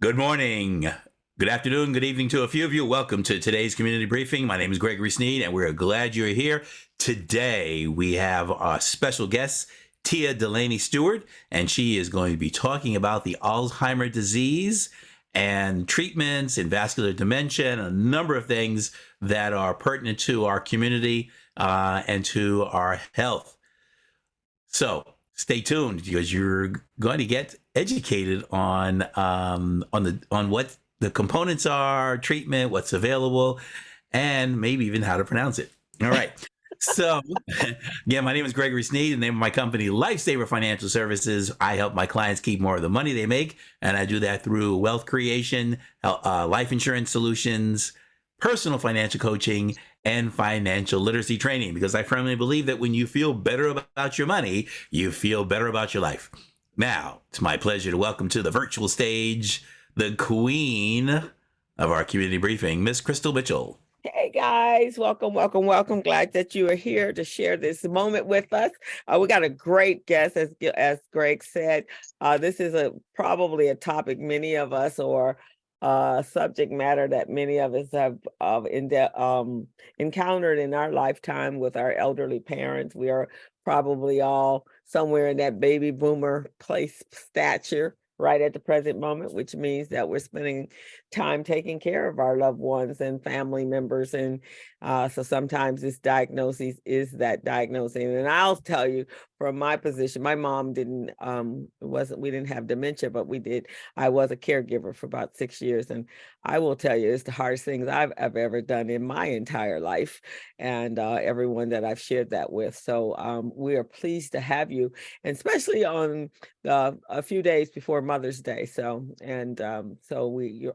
Good morning, good afternoon, good evening to a few of you. Welcome to today's community briefing. My name is Gregory Sneed, and we're glad you're here. Today, we have our special guest, Tia Delaney-Stewart, and she is going to be talking about the Alzheimer disease and treatments and vascular dementia and a number of things that are pertinent to our community and to our health. So stay tuned because you're going to get educated on what the components are, treatment, what's available, and maybe even how to pronounce it. All right. So again, my name is Gregory Sneed. The name of my company, Lifesaver Financial Services. I help my clients keep more of the money they make, and I do that through wealth creation, life insurance solutions, personal financial coaching, and financial literacy training, because I firmly believe that when you feel better about your money, you feel better about your life. Now, it's my pleasure to welcome to the virtual stage the queen of our community briefing, Miss Crystal Mitchell. Hey guys, welcome. Glad that you are here to share this moment with us. We got a great guest, as Greg said. This is probably a topic many of us, or subject matter that many of us have encountered in our lifetime with our elderly parents. We are probably all somewhere in that baby boomer place stature right at the present moment, which means that we're spending time taking care of our loved ones and family members. And so sometimes this diagnosis is that diagnosing. And I'll tell you, from my position, my mom we didn't have dementia, but we did. I was a caregiver for about 6 years. And I will tell you, it's the hardest things I've ever done in my entire life, and everyone that I've shared that with. So we are pleased to have you, and especially on a few days before Mother's Day. So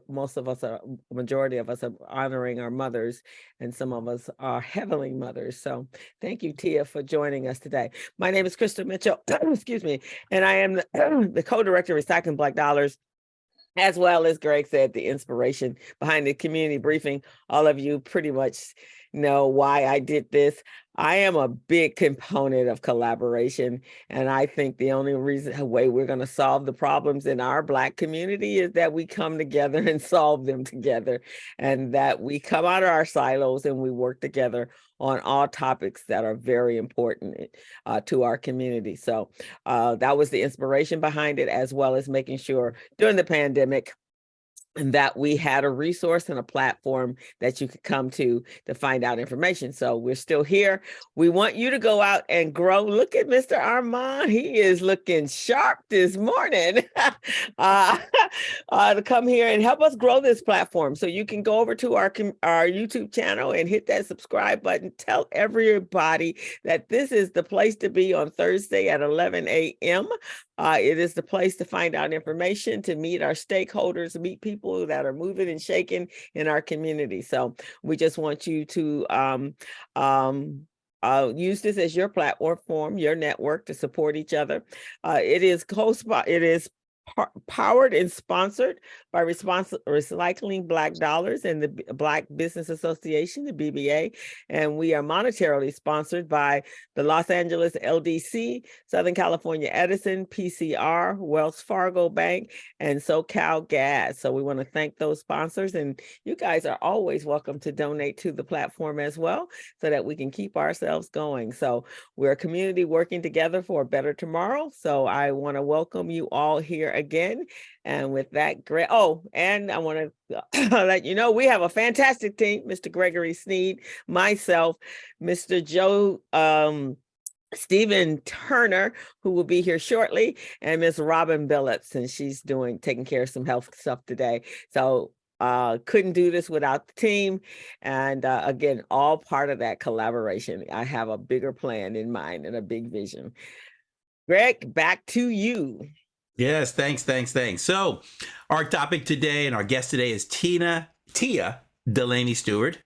most of us, a majority of us, are honoring our mothers, and some of us are heavenly mothers. So thank you, Tia, for joining us today. My name is Crystal Mitchell, excuse me, and I am the co-director of Recycling Black Dollars, as well as Greg said, the inspiration behind the community briefing. All of you pretty much know why I did this. I am a big component of collaboration, and I think the only way we're going to solve the problems in our Black community is that we come together and solve them together, and that we come out of our silos and we work together on all topics that are very important to our community. So that was the inspiration behind it, as well as making sure during the pandemic and that we had a resource and a platform that you could come to find out information. So we're still here. We want you to go out and grow. Look at Mr. Armand. He is looking sharp this morning to come here and help us grow this platform. So you can go over to our YouTube channel and hit that subscribe button. Tell everybody that this is the place to be on Thursday at 11 a.m. It is the place to find out information, to meet our stakeholders, meet people that are moving and shaking in our community. So we just want you to use this as your platform, your network, to support each other. It is powered and sponsored by Recycling Black Dollars and the Black Business Association, the BBA, and we are monetarily sponsored by the Los Angeles LDC, Southern California Edison, PCR, Wells Fargo Bank, and SoCal Gas. So we want to thank those sponsors, and you guys are always welcome to donate to the platform as well, so that we can keep ourselves going. So we're a community working together for a better tomorrow. So I want to welcome you all here again. And with that, great. Oh, and I want to let you know we have a fantastic team: Mr. Gregory Sneed, myself, Mr. Joe Stephen Turner, who will be here shortly, and Miss Robin Billups, and she's taking care of some health stuff today. So couldn't do this without the team. And again, all part of that collaboration. I have a bigger plan in mind and a big vision. Greg, back to you. Yes, thanks. So our topic today and our guest today is Tia Delaney-Stewart.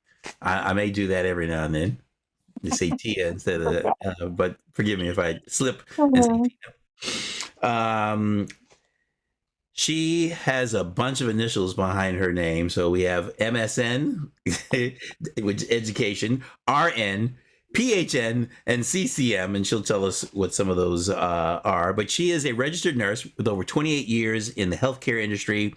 I may do that every now and then. You say Tia instead of that, but forgive me if I slip and say Tia. She has a bunch of initials behind her name. So we have MSN, which is education, RN, PHN, and CCM, and she'll tell us what some of those are. But she is a registered nurse with over 28 years in the healthcare industry,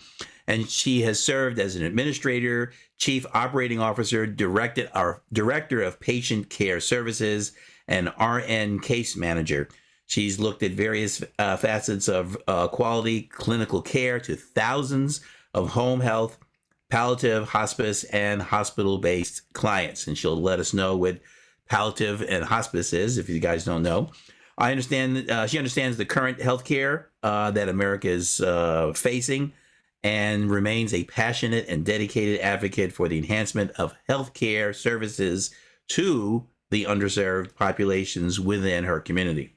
and she has served as an administrator, chief operating officer, director of patient care services, and RN case manager. She's looked at various facets of quality clinical care to thousands of home health, palliative, hospice, and hospital-based clients, and she'll let us know what palliative and hospice is, if you guys don't know. I understand she understands the current healthcare that America is facing, and remains a passionate and dedicated advocate for the enhancement of healthcare services to the underserved populations within her community.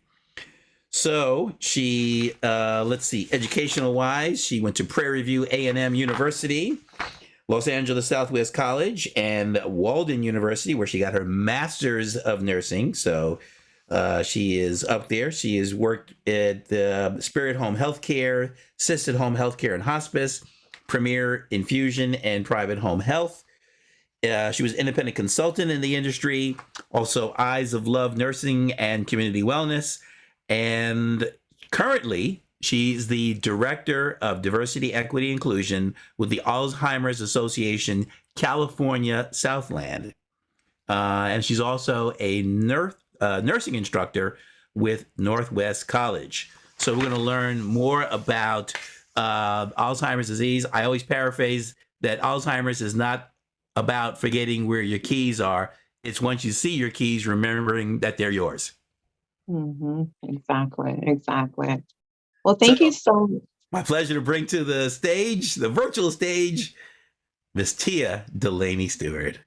So she, let's see, educational wise, she went to Prairie View A&M University, Los Angeles Southwest College, and Walden University, where she got her master's of nursing. So she is up there. She has worked at the Spirit Home Healthcare, Assisted Home Healthcare and Hospice, Premier Infusion, and Private Home Health. She was independent consultant in the industry, also Eyes of Love Nursing and Community Wellness. And currently, she's the Director of Diversity, Equity, Inclusion with the Alzheimer's Association, California, Southland. And she's also a nursing instructor with Northwest College. So we're going to learn more about Alzheimer's disease. I always paraphrase that Alzheimer's is not about forgetting where your keys are. It's once you see your keys, remembering that they're yours. Exactly. Well, thank you so much. My pleasure to bring to the stage, the virtual stage, Miss Tia Delaney-Stewart.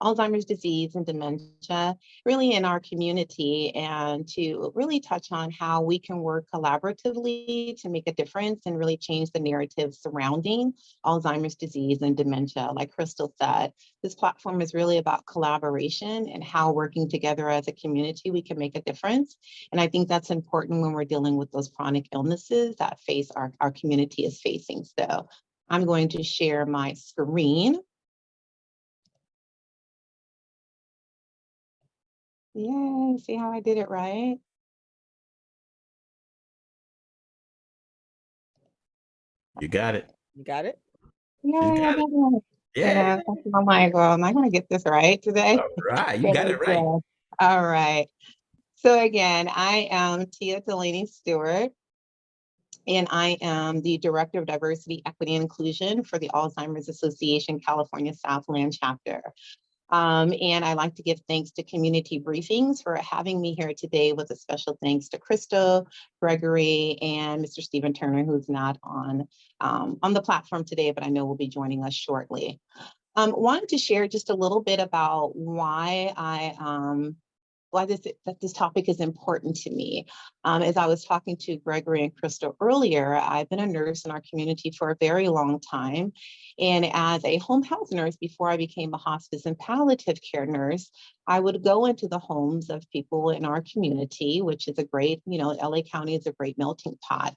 Alzheimer's disease and dementia really in our community, and to really touch on how we can work collaboratively to make a difference and really change the narrative surrounding Alzheimer's disease and dementia. Like Crystal said, this platform is really about collaboration and how working together as a community we can make a difference. And I think that's important when we're dealing with those chronic illnesses that our community is facing. So I'm going to share my screen. Yay, see how I did it right? You got it. You got it? Yay, You got it. Yeah. I'm like, well, am I going to get this right today? All right. You got it right. All right. So again, I am Tia Delaney-Stewart, and I am the Director of Diversity, Equity, and Inclusion for the Alzheimer's Association California Southland chapter. And I like to give thanks to Community Briefings for having me here today, with a special thanks to Crystal, Gregory, and Mr. Stephen Turner, who's not on the platform today, but I know will be joining us shortly. Wanted to share just a little bit about why this topic is important to me. As I was talking to Gregory and Crystal earlier, I've been a nurse in our community for a very long time. And as a home health nurse, before I became a hospice and palliative care nurse, I would go into the homes of people in our community, which is a great, LA County is a great melting pot.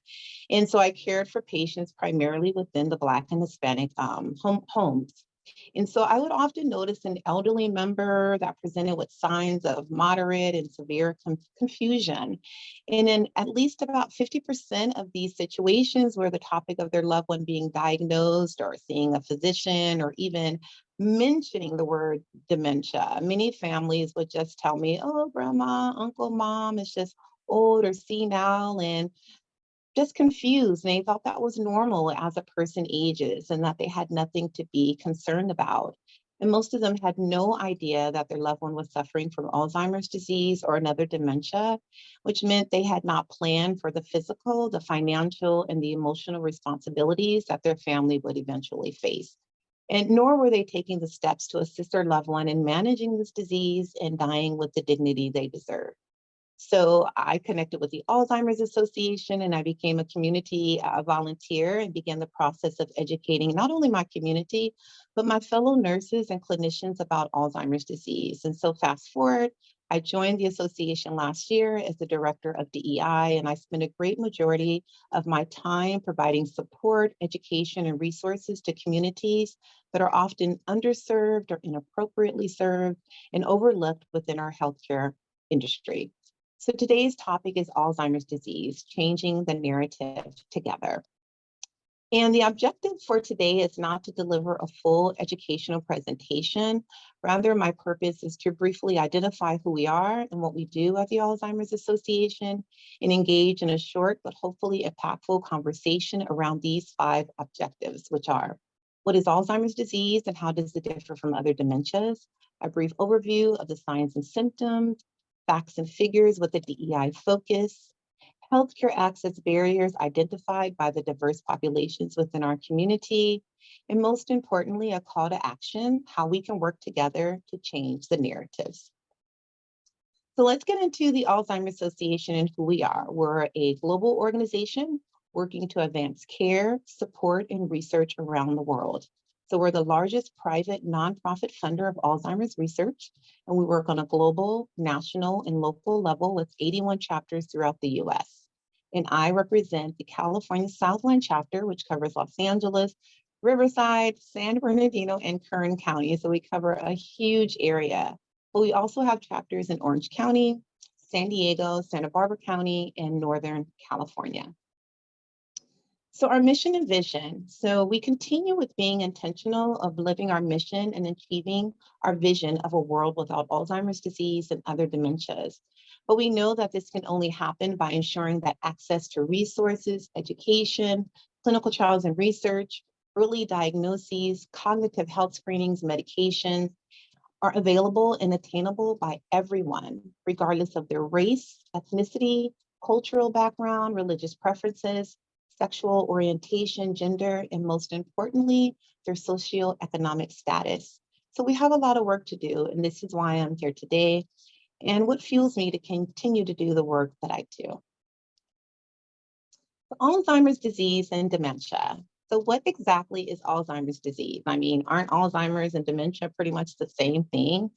And so I cared for patients primarily within the Black and Hispanic homes. And so I would often notice an elderly member that presented with signs of moderate and severe confusion. And in at least about 50% of these situations where the topic of their loved one being diagnosed or seeing a physician or even mentioning the word dementia, many families would just tell me, oh, grandma, uncle, mom is just old or senile and just confused, and they thought that was normal as a person ages and that they had nothing to be concerned about. And most of them had no idea that their loved one was suffering from Alzheimer's disease or another dementia, which meant they had not planned for the physical, the financial, and the emotional responsibilities that their family would eventually face. And nor were they taking the steps to assist their loved one in managing this disease and dying with the dignity they deserve. So I connected with the Alzheimer's Association, and I became a community volunteer and began the process of educating not only my community, but my fellow nurses and clinicians about Alzheimer's disease. And so fast forward, I joined the association last year as the director of DEI, and I spent a great majority of my time providing support, education, and resources to communities that are often underserved or inappropriately served and overlooked within our healthcare industry. So today's topic is Alzheimer's disease, changing the narrative together. And the objective for today is not to deliver a full educational presentation. Rather, my purpose is to briefly identify who we are and what we do at the Alzheimer's Association and engage in a short but hopefully impactful conversation around these 5 objectives, which are: what is Alzheimer's disease and how does it differ from other dementias? A brief overview of the signs and symptoms, facts and figures with a DEI focus, healthcare access barriers identified by the diverse populations within our community, and most importantly, a call to action, how we can work together to change the narratives. So let's get into the Alzheimer's Association and who we are. We're a global organization working to advance care, support, and research around the world. So we're the largest private nonprofit funder of Alzheimer's research, and we work on a global, national, and local level with 81 chapters throughout the US. And I represent the California Southland chapter, which covers Los Angeles, Riverside, San Bernardino, and Kern County. So we cover a huge area. But we also have chapters in Orange County, San Diego, Santa Barbara County, and Northern California. So our mission and vision. So we continue with being intentional of living our mission and achieving our vision of a world without Alzheimer's disease and other dementias. But we know that this can only happen by ensuring that access to resources, education, clinical trials and research, early diagnoses, cognitive health screenings, medications are available and attainable by everyone, regardless of their race, ethnicity, cultural background, religious preferences, sexual orientation, gender, and most importantly, their socioeconomic status. So we have a lot of work to do, and this is why I'm here today, and what fuels me to continue to do the work that I do. Alzheimer's disease and dementia. So what exactly is Alzheimer's disease? I mean, aren't Alzheimer's and dementia pretty much the same thing?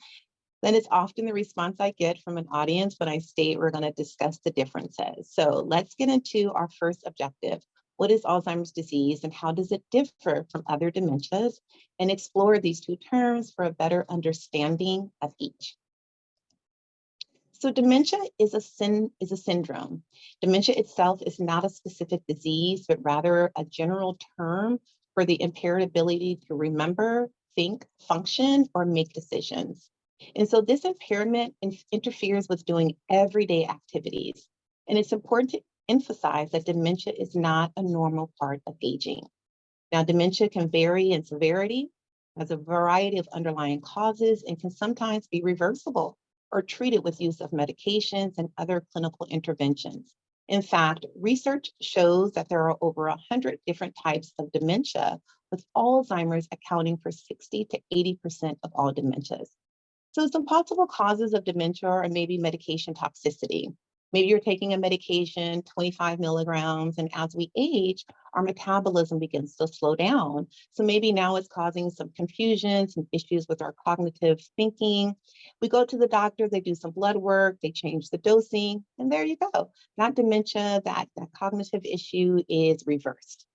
Then it's often the response I get from an audience when I state we're going to discuss the differences. So let's get into our first objective. What is Alzheimer's disease and how does it differ from other dementias? And explore these 2 terms for a better understanding of each. So dementia is a syndrome. Dementia itself is not a specific disease, but rather a general term for the impaired ability to remember, think, function, or make decisions. And so this impairment interferes with doing everyday activities. And it's important to emphasize that dementia is not a normal part of aging. Now, dementia can vary in severity, has a variety of underlying causes, and can sometimes be reversible or treated with use of medications and other clinical interventions. In fact, research shows that there are over 100 different types of dementia, with Alzheimer's accounting for 60 to 80% of all dementias. So some possible causes of dementia are maybe medication toxicity. Maybe you're taking a medication, 25 milligrams, and as we age, our metabolism begins to slow down. So maybe now it's causing some confusion, some issues with our cognitive thinking. We go to the doctor, they do some blood work, they change the dosing, and there you go. That dementia, that cognitive issue is reversed.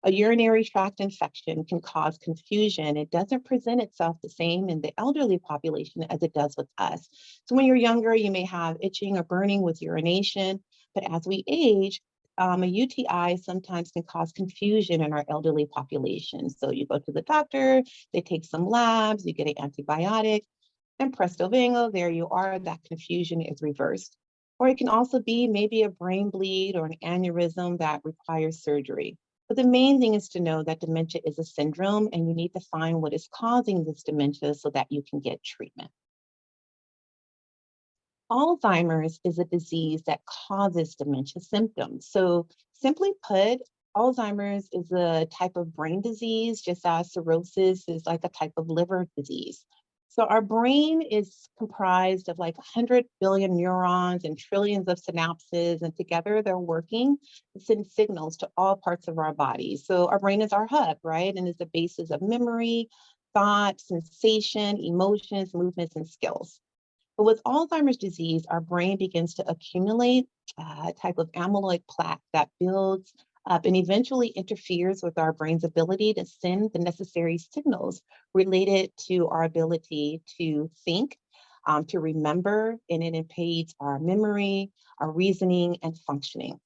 A urinary tract infection can cause confusion. It doesn't present itself the same in the elderly population as it does with us. So when you're younger, you may have itching or burning with urination, but as we age, a UTI sometimes can cause confusion in our elderly population. So you go to the doctor, they take some labs, you get an antibiotic, and presto bingo, there you are, that confusion is reversed. Or it can also be maybe a brain bleed or an aneurysm that requires surgery. But the main thing is to know that dementia is a syndrome and you need to find what is causing this dementia so that you can get treatment. Alzheimer's is a disease that causes dementia symptoms. So simply put, Alzheimer's is a type of brain disease, just as cirrhosis is like a type of liver disease. So our brain is comprised of like 100 billion neurons and trillions of synapses, and together they're working to send signals to all parts of our body. So our brain is our hub, right? And is the basis of memory, thought, sensation, emotions, movements, and skills. But with Alzheimer's disease, our brain begins to accumulate a type of amyloid plaque that builds up and eventually interferes with our brain's ability to send the necessary signals related to our ability to think, to remember, and it impedes our memory, our reasoning, and functioning.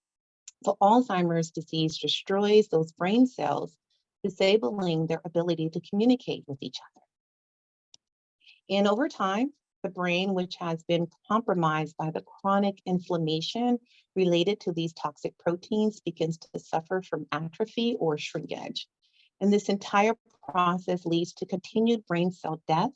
So Alzheimer's disease destroys those brain cells, disabling their ability to communicate with each other. And over time, the brain, which has been compromised by the chronic inflammation related to these toxic proteins, begins to suffer from atrophy or shrinkage. And this entire process leads to continued brain cell death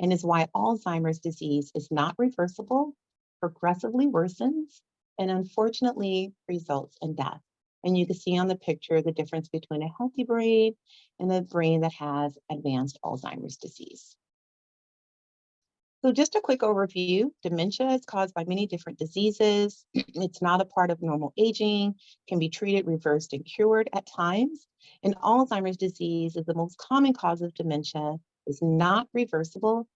and is why Alzheimer's disease is not reversible, progressively worsens, and unfortunately results in death. And you can see on the picture the difference between a healthy brain and a brain that has advanced Alzheimer's disease. So just a quick overview, dementia is caused by many different diseases. It's not a part of normal aging, can be treated, reversed, and cured at times. And Alzheimer's disease is the most common cause of dementia, is not reversible,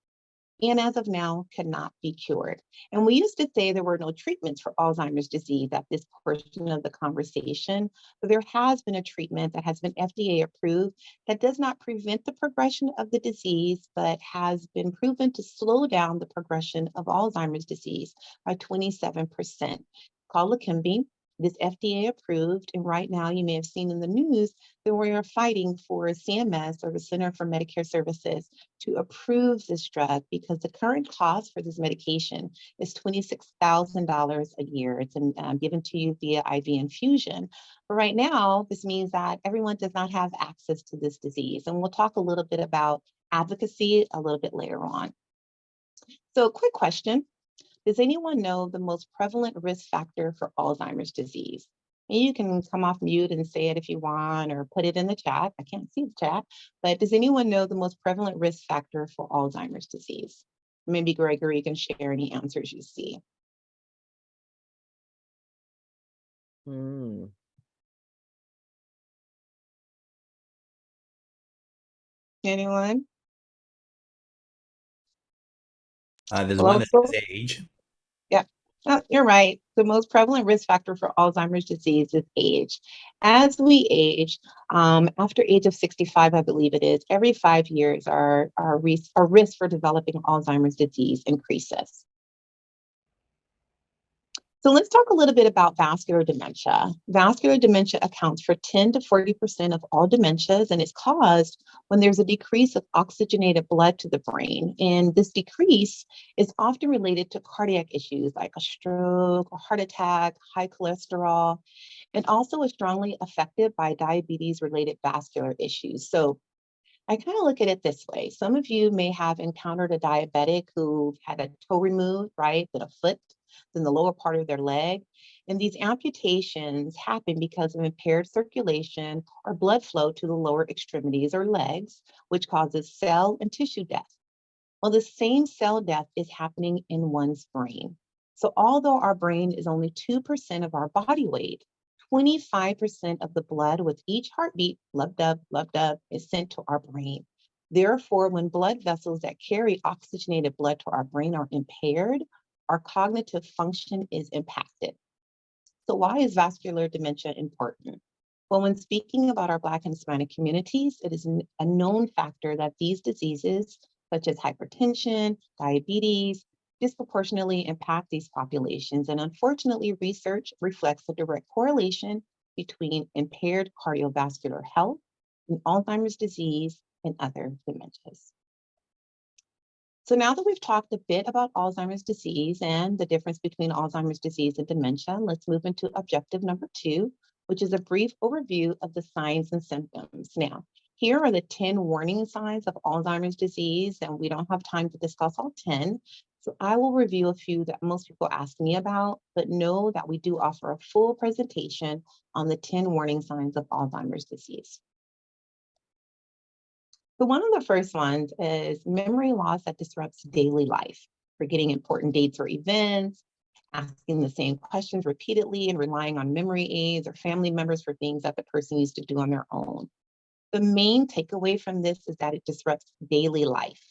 and as of now, cannot be cured. And we used to say there were no treatments for Alzheimer's disease at this portion of the conversation, but there has been a treatment that has been FDA approved that does not prevent the progression of the disease, but has been proven to slow down the progression of Alzheimer's disease by 27%. Called Leqembi. It is FDA approved, and right now you may have seen in the news that we are fighting for CMS, or the Center for Medicare Services, to approve this drug because the current cost for this medication is $26,000 a year. It's given to you via IV infusion. But right now, this means that everyone does not have access to this disease. And we'll talk a little bit about advocacy a little bit later on. So quick question. Does anyone know the most prevalent risk factor for Alzheimer's disease? And you can come off mute and say it if you want, or put it in the chat. I can't see the chat, but does anyone know the most prevalent risk factor for Alzheimer's disease? Maybe Gregory can share any answers you see. Anyone? There's one that says age. Yeah, you're right. The most prevalent risk factor for Alzheimer's disease is age. As we age, after age of 65, I believe it is, every 5 years, our risk for developing Alzheimer's disease increases. So let's talk a little bit about vascular dementia. Vascular dementia accounts for 10 to 40% of all dementias, and it's caused when there's a decrease of oxygenated blood to the brain. And this decrease is often related to cardiac issues like a stroke, a heart attack, high cholesterol, and also is strongly affected by diabetes-related vascular issues. So I kind of look at it this way. Some of you may have encountered a diabetic who had a toe removed, right, with a foot, in the lower part of their leg. And these amputations happen because of impaired circulation or blood flow to the lower extremities or legs, which causes cell and tissue death. Well, the same cell death is happening in one's brain. So although our brain is only 2% of our body weight, 25% of the blood with each heartbeat, love dub, is sent to our brain. Therefore, when blood vessels that carry oxygenated blood to our brain are impaired, our cognitive function is impacted. So why is vascular dementia important? Well, when speaking about our Black and Hispanic communities, it is a known factor that these diseases, such as hypertension, diabetes, disproportionately impact these populations. And unfortunately, research reflects a direct correlation between impaired cardiovascular health and Alzheimer's disease and other dementias. So now that we've talked a bit about Alzheimer's disease and the difference between Alzheimer's disease and dementia, let's move into objective number 2, which is a brief overview of the signs and symptoms. Now, here are the 10 warning signs of Alzheimer's disease, and we don't have time to discuss all 10. So I will review a few that most people ask me about, but know that we do offer a full presentation on the 10 warning signs of Alzheimer's disease. So one of the first ones is memory loss that disrupts daily life, forgetting important dates or events, asking the same questions repeatedly and relying on memory aids or family members for things that the person used to do on their own. The main takeaway from this is that it disrupts daily life.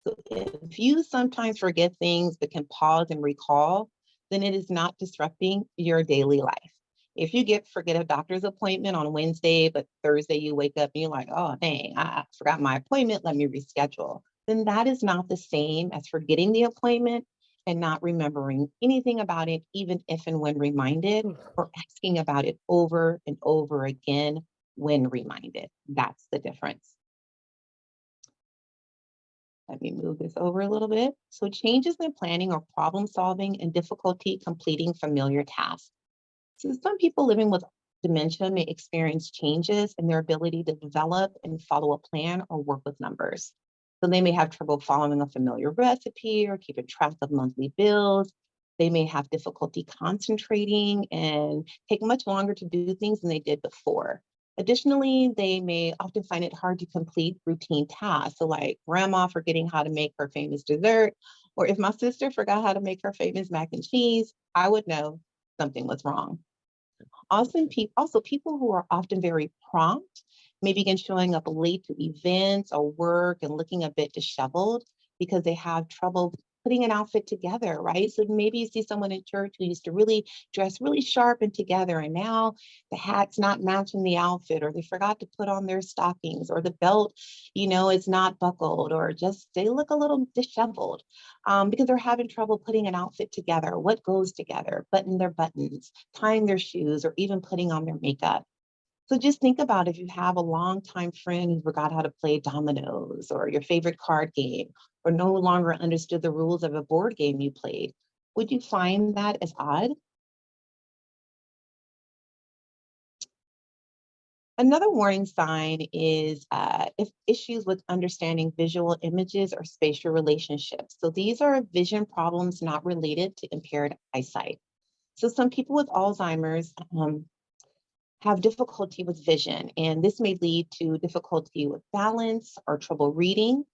So if you sometimes forget things but can pause and recall, then it is not disrupting your daily life. If you forget a doctor's appointment on Wednesday, but Thursday you wake up and you're like, oh, dang, I forgot my appointment, let me reschedule. Then that is not the same as forgetting the appointment and not remembering anything about it, even if and when reminded, or asking about it over and over again when reminded. That's the difference. Let me move this over a little bit. So changes in planning or problem solving and difficulty completing familiar tasks. So some people living with dementia may experience changes in their ability to develop and follow a plan or work with numbers. So they may have trouble following a familiar recipe or keeping track of monthly bills. They may have difficulty concentrating and take much longer to do things than they did before. Additionally, they may often find it hard to complete routine tasks. So like grandma forgetting how to make her famous dessert, or if my sister forgot how to make her famous mac and cheese, I would know something was wrong. Also, people who are often very prompt may begin showing up late to events or work and looking a bit disheveled because they have trouble putting an outfit together, right? So maybe you see someone in church who used to really dress really sharp and together, and now the hat's not matching the outfit, or they forgot to put on their stockings, or the belt, is not buckled, or just they look a little disheveled because they're having trouble putting an outfit together. What goes together? Button their buttons, tying their shoes, or even putting on their makeup. So just think about if you have a longtime friend who forgot how to play dominoes or your favorite card game, or no longer understood the rules of a board game you played. Would you find that as odd? Another warning sign is if issues with understanding visual images or spatial relationships. So these are vision problems not related to impaired eyesight. So some people with Alzheimer's have difficulty with vision, and this may lead to difficulty with balance or trouble reading.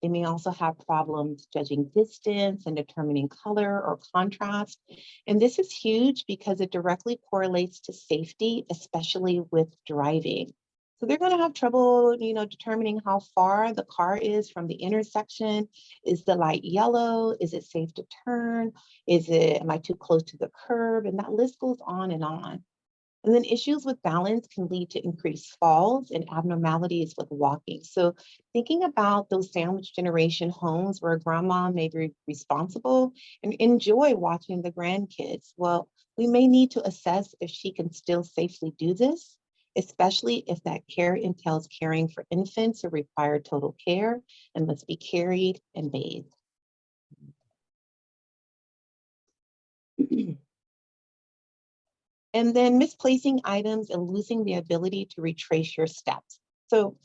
They may also have problems judging distance and determining color or contrast. And this is huge because it directly correlates to safety, especially with driving. So they're going to have trouble, determining how far the car is from the intersection. Is the light yellow? Is it safe to turn? Am I too close to the curb? And that list goes on and on. And then issues with balance can lead to increased falls and abnormalities with walking. So thinking about those sandwich generation homes where grandma may be responsible and enjoy watching the grandkids, well, we may need to assess if she can still safely do this, especially if that care entails caring for infants who require total care and must be carried and bathed. And then misplacing items and losing the ability to retrace your steps. So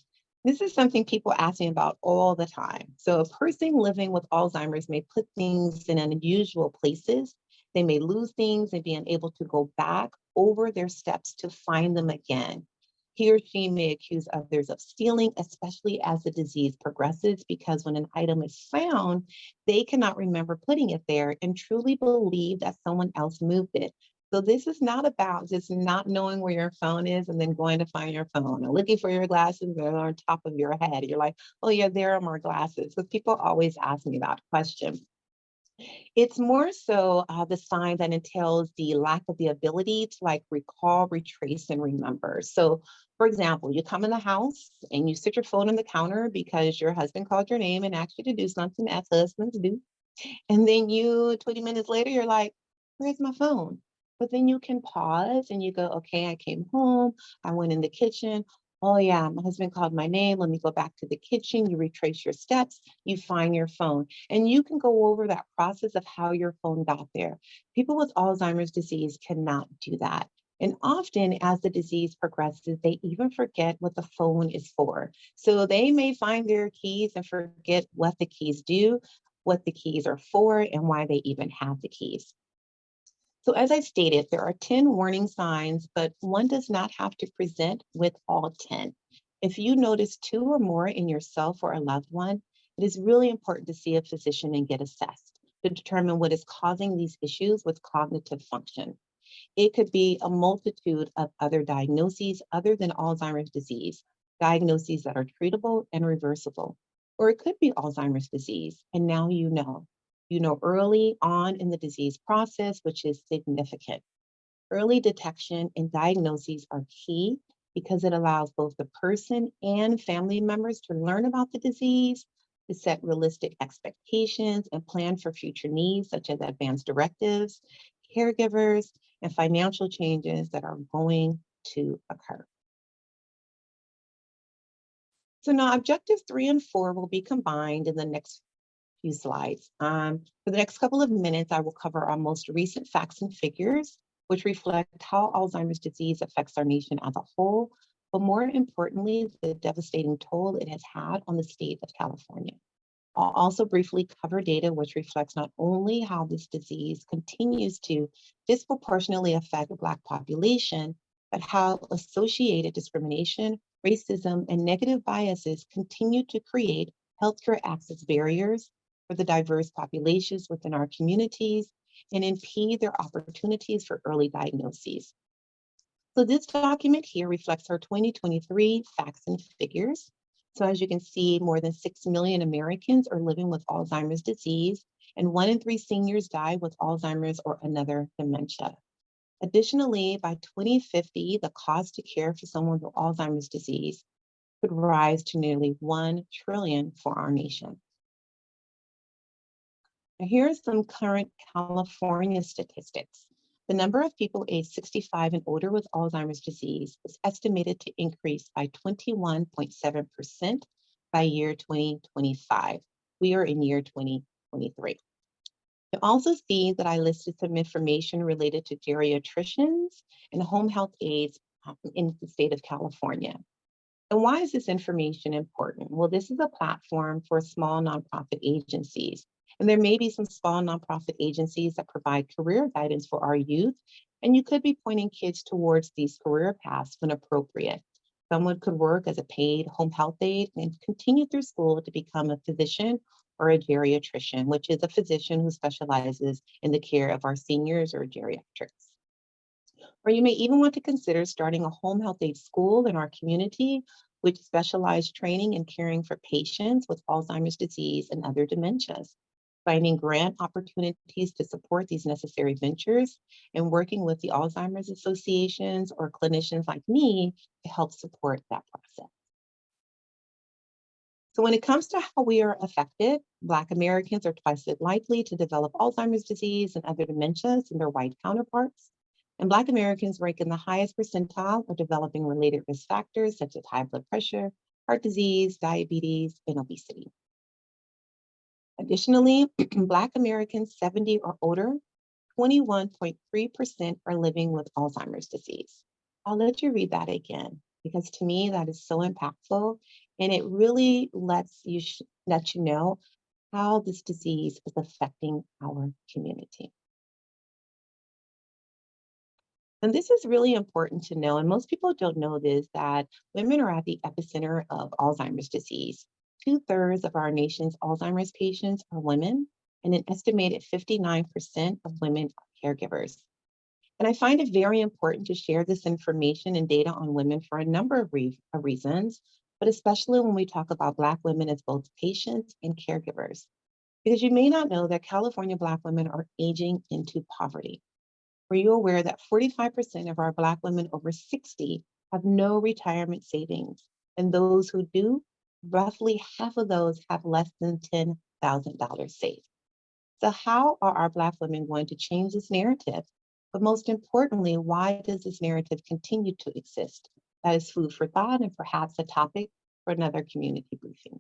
this is something people ask me about all the time. So a person living with Alzheimer's may put things in unusual places. They may lose things and be unable to go back over their steps to find them again. He or she may accuse others of stealing, especially as the disease progresses, because when an item is found, they cannot remember putting it there and truly believe that someone else moved it. So this is not about just not knowing where your phone is and then going to find your phone or looking for your glasses that are on top of your head. You're like, oh yeah, there are more glasses. Because people always ask me that question. It's more so the sign that entails the lack of the ability to recall, retrace, and remember. So for example, you come in the house and you sit your phone on the counter because your husband called your name and asked you to do something as husbands do. And then 20 minutes later, you're like, where's my phone? But then you can pause and you go, okay, I came home, I went in the kitchen. Oh yeah, my husband called my name. Let me go back to the kitchen. You retrace your steps, you find your phone. And you can go over that process of how your phone got there. People with Alzheimer's disease cannot do that. And often as the disease progresses, they even forget what the phone is for. So they may find their keys and forget what the keys do, what the keys are for, and why they even have the keys. So as I stated, there are 10 warning signs, but one does not have to present with all 10. If you notice 2 or more in yourself or a loved one, it is really important to see a physician and get assessed to determine what is causing these issues with cognitive function. It could be a multitude of other diagnoses other than Alzheimer's disease, diagnoses that are treatable and reversible. or it could be Alzheimer's disease. And now you know. You know early on in the disease process, which is significant. Early detection and diagnoses are key because it allows both the person and family members to learn about the disease, to set realistic expectations and plan for future needs, such as advanced directives, caregivers, and financial changes that are going to occur. So now objectives 3 and 4 will be combined in the next few slides. For the next couple of minutes, I will cover our most recent facts and figures, which reflect how Alzheimer's disease affects our nation as a whole, but more importantly, the devastating toll it has had on the state of California. I'll also briefly cover data which reflects not only how this disease continues to disproportionately affect the Black population, but how associated discrimination, racism, and negative biases continue to create healthcare access barriers for the diverse populations within our communities and impede their opportunities for early diagnoses. So this document here reflects our 2023 facts and figures. So as you can see, more than 6 million Americans are living with Alzheimer's disease, and 1 in 3 seniors die with Alzheimer's or another dementia. Additionally, by 2050, the cost to care for someone with Alzheimer's disease could rise to nearly $1 trillion for our nation. Now, here are some current California statistics. The number of people aged 65 and older with Alzheimer's disease is estimated to increase by 21.7% by year 2025. We are in year 2023. You'll also see that I listed some information related to geriatricians and home health aides in the state of California. And why is this information important? Well, this is a platform for small nonprofit agencies. And there may be some small nonprofit agencies that provide career guidance for our youth, and you could be pointing kids towards these career paths when appropriate. Someone could work as a paid home health aide and continue through school to become a physician or a geriatrician, which is a physician who specializes in the care of our seniors or geriatrics. Or you may even want to consider starting a home health aide school in our community, which specializes training and caring for patients with Alzheimer's disease and other dementias, finding grant opportunities to support these necessary ventures, and working with the Alzheimer's associations or clinicians like me to help support that process. So when it comes to how we are affected, Black Americans are twice as likely to develop Alzheimer's disease and other dementias than their white counterparts. And Black Americans rank in the highest percentile of developing related risk factors such as high blood pressure, heart disease, diabetes, and obesity. Additionally, Black Americans 70 or older, 21.3% are living with Alzheimer's disease. I'll let you read that again, because to me that is so impactful, and it really lets you know how this disease is affecting our community. And this is really important to know, and most people don't know this, that women are at the epicenter of Alzheimer's disease. 2/3 of our nation's Alzheimer's patients are women, and an estimated 59% of women are caregivers. And I find it very important to share this information and data on women for a number of reasons, but especially when we talk about Black women as both patients and caregivers. Because you may not know that California Black women are aging into poverty. Were you aware that 45% of our Black women over 60 have no retirement savings? And those who do, roughly half of those have less than $10,000 saved. So how are our Black women going to change this narrative? But most importantly, why does this narrative continue to exist? That is food for thought and perhaps a topic for another community briefing.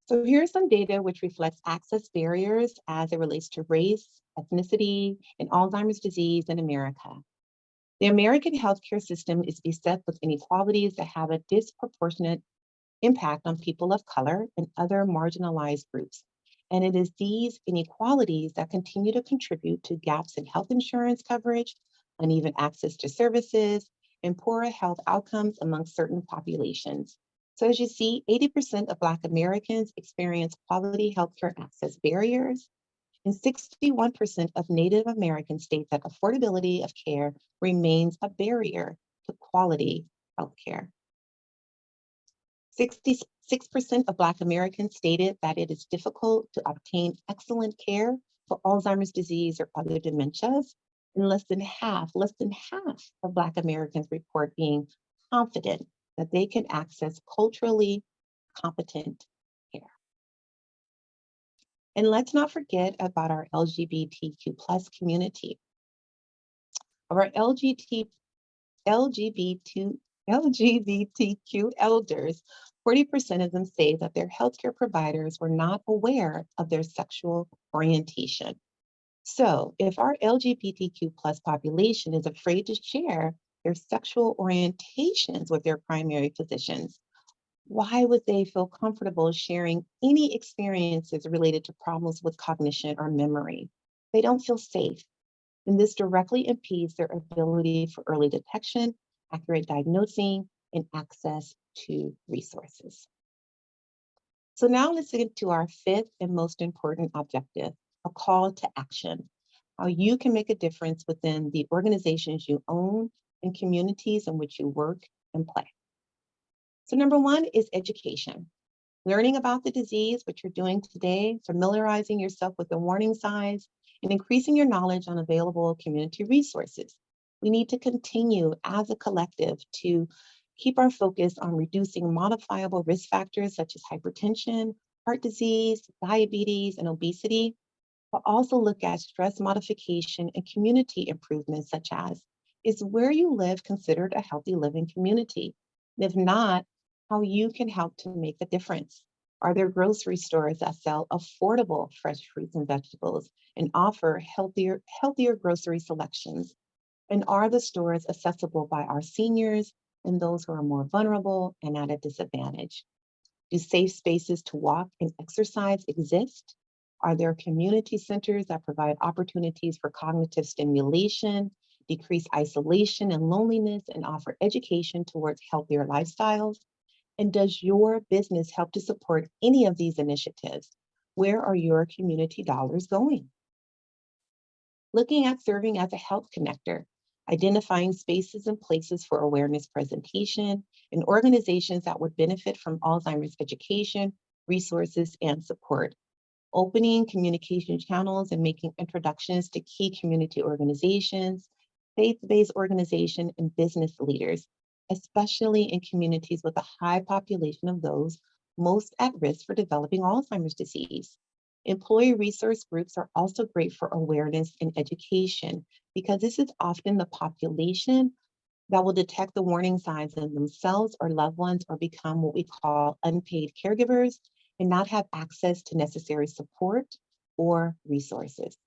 So here's some data which reflects access barriers as it relates to race, ethnicity, and Alzheimer's disease in America. The American healthcare system is beset with inequalities that have a disproportionate impact on people of color and other marginalized groups. And it is these inequalities that continue to contribute to gaps in health insurance coverage, uneven access to services, and poorer health outcomes among certain populations. So as you see, 80% of Black Americans experience quality healthcare access barriers, and 61% of Native Americans state that affordability of care remains a barrier to quality healthcare. 66% of Black Americans stated that it is difficult to obtain excellent care for Alzheimer's disease or other dementias. And less than half of Black Americans report being confident that they can access culturally competent care. And let's not forget about our LGBTQ plus community. Of our LGBTQ elders, 40% of them say that their healthcare providers were not aware of their sexual orientation. So if our LGBTQ plus population is afraid to share their sexual orientations with their primary physicians, why would they feel comfortable sharing any experiences related to problems with cognition or memory? They don't feel safe, and this directly impedes their ability for early detection, accurate diagnosing, and access to resources. So now let's get to our fifth and most important objective, a call to action, how you can make a difference within the organizations you own and communities in which you work and play. So number one is education. Learning about the disease, what you're doing today, familiarizing yourself with the warning signs, and increasing your knowledge on available community resources. We need to continue as a collective to keep our focus on reducing modifiable risk factors such as hypertension, heart disease, diabetes, and obesity, but also look at stress modification and community improvements such as, is where you live considered a healthy living community? And if not, how you can help to make a difference. Are there grocery stores that sell affordable fresh fruits and vegetables and offer healthier grocery selections? And are the stores accessible by our seniors and those who are more vulnerable and at a disadvantage? Do safe spaces to walk and exercise exist? Are there community centers that provide opportunities for cognitive stimulation, decrease isolation and loneliness, and offer education towards healthier lifestyles? And does your business help to support any of these initiatives? Where are your community dollars going? Looking at serving as a health connector, identifying spaces and places for awareness presentation, and organizations that would benefit from Alzheimer's education, resources, and support. Opening communication channels and making introductions to key community organizations, faith-based organizations, and business leaders, especially in communities with a high population of those most at risk for developing Alzheimer's disease. Employee resource groups are also great for awareness and education because this is often the population that will detect the warning signs in themselves or loved ones or become what we call unpaid caregivers and not have access to necessary support or resources.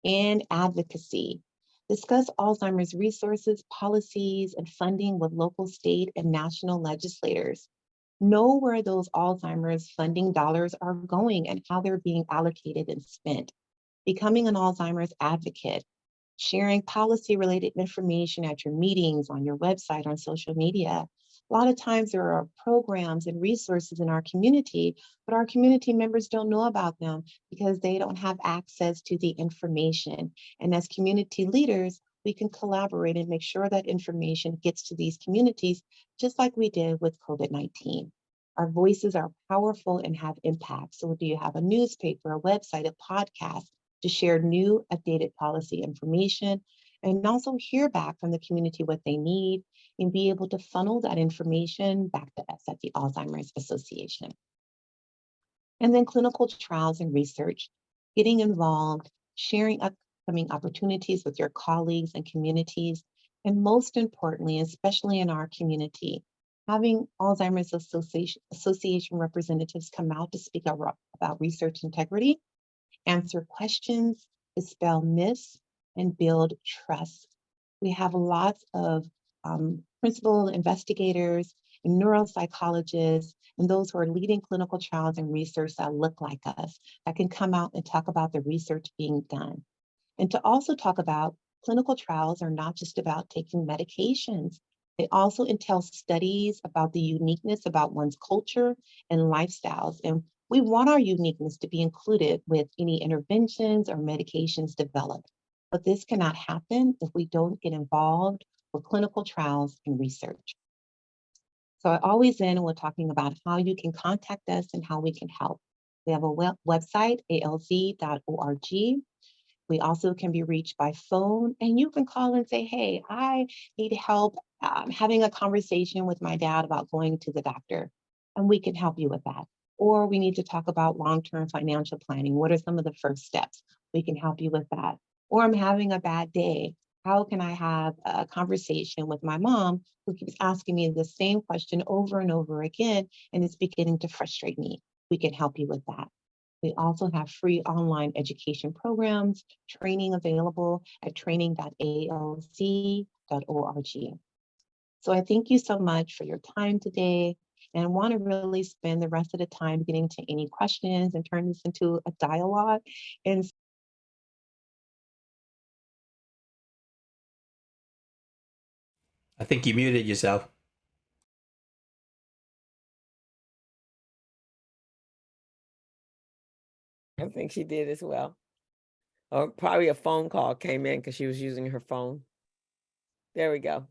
And advocacy. Discuss Alzheimer's resources, policies, and funding with local, state, and national legislators. Know where those Alzheimer's funding dollars are going and how they're being allocated and spent. Becoming an Alzheimer's advocate. Sharing policy-related information at your meetings, on your website, on social media. A lot of times there are programs and resources in our community, but our community members don't know about them because they don't have access to the information. And as community leaders, we can collaborate and make sure that information gets to these communities, just like we did with COVID-19. Our voices are powerful and have impact. So do you have a newspaper, a website, a podcast to share new updated policy information and also hear back from the community what they need and be able to funnel that information back to us at the Alzheimer's Association. And then clinical trials and research, getting involved, sharing upcoming opportunities with your colleagues and communities, and most importantly, especially in our community, having Alzheimer's Association representatives come out to speak about research integrity, answer questions, dispel myths, and build trust. We have lots of principal investigators and neuropsychologists and those who are leading clinical trials and research that look like us that can come out and talk about the research being done. And to also talk about clinical trials are not just about taking medications. They also entail studies about the uniqueness about one's culture and lifestyles. And we want our uniqueness to be included with any interventions or medications developed. But this cannot happen if we don't get involved with clinical trials and research. So I always end with talking about how you can contact us and how we can help. We have a website, alz.org. We also can be reached by phone, and you can call and say, hey, I need help having a conversation with my dad about going to the doctor, and we can help you with that. Or we need to talk about long-term financial planning. What are some of the first steps? We can help you with that. Or I'm having a bad day. How can I have a conversation with my mom who keeps asking me the same question over and over again, and it's beginning to frustrate me? We can help you with that. We also have free online education programs, training available at training.alz.org. So I thank you so much for your time today, and want to really spend the rest of the time getting to any questions and turn this into a dialogue. And I think you muted yourself. I think she did as well. Or probably a phone call came in because she was using her phone. There we go.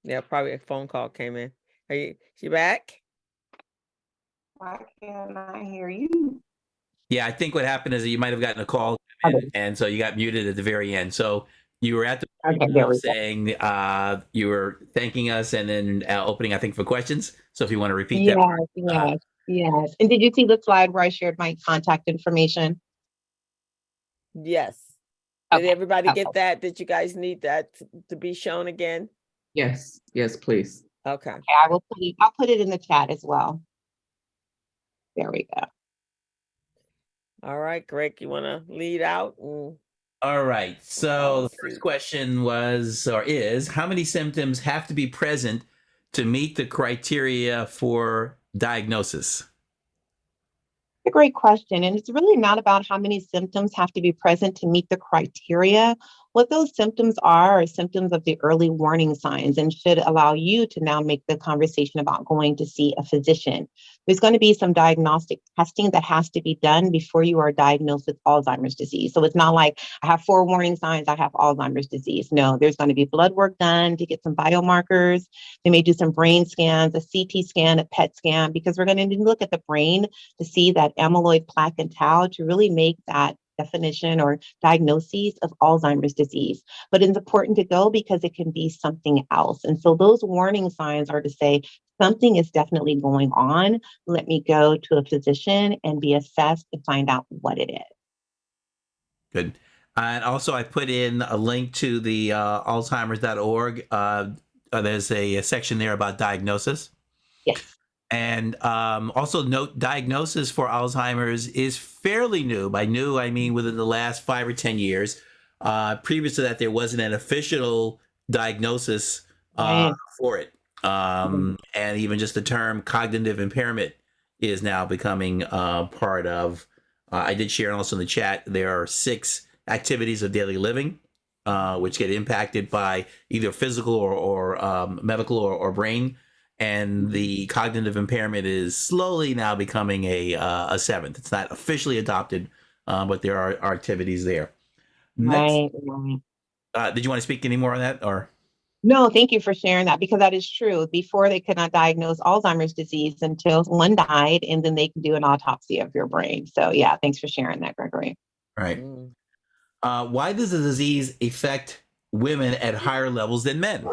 Yeah, probably a phone call came in. She back? why can't I hear you? Yeah, I think what happened is that you might have gotten a call, Okay, and so you got muted at the very end. So you were at the okay, point there of we go. saying you were thanking us and then opening, I think, for questions. So if you want to repeat that Yes, part. yes, yes. And did you see the slide where I shared my contact information? Yes. Did Okay, everybody okay. get that? Did you guys need that to be shown again? Yes, yes, please. Okay. Okay, I'll put it in the chat as well. There we go. All right, Greg, you want to lead out? All right. So the Policy. first question was or is how many symptoms have to be present to meet the criteria for diagnosis? A great question. And it's really not about how many symptoms have to be present to meet the criteria. What those symptoms are symptoms of the early warning signs and should allow you to now make the conversation about going to see a physician. There's going to be some diagnostic testing that has to be done before you are diagnosed with Alzheimer's disease. So it's not like I have 4 warning signs, I have Alzheimer's disease. No, there's going to be blood work done to get some biomarkers. They may do some brain scans, a CT scan, a PET scan, because we're going to need to look at the brain to see that amyloid plaque and tau to really make that definition or diagnoses of Alzheimer's disease. But it's important to go because it can be something else. And so those warning signs are to say, something is definitely going on. Let me go to a physician and be assessed and find out what it is. Good. And also, I put in a link to the Alzheimer's.org. There's a section there about diagnosis. Yes. And also note diagnosis for Alzheimer's is fairly new. By new, I mean within the last 5 or 10 years. Previous to that, there wasn't an official diagnosis Right. for it. And even just the term cognitive impairment is now becoming part of, I did share also in the chat, there are 6 activities of daily living, which get impacted by either physical or medical or brain. And the cognitive impairment is slowly now becoming a 7th. It's not officially adopted, but there are activities there. Next, Right. did you want to speak any more on that, or? No, thank you for sharing that because that is true. Before they could not diagnose Alzheimer's disease until one died, and then they can do an autopsy of your brain. So yeah, thanks for sharing that, Gregory. Right. Why does the disease affect women at higher levels than men?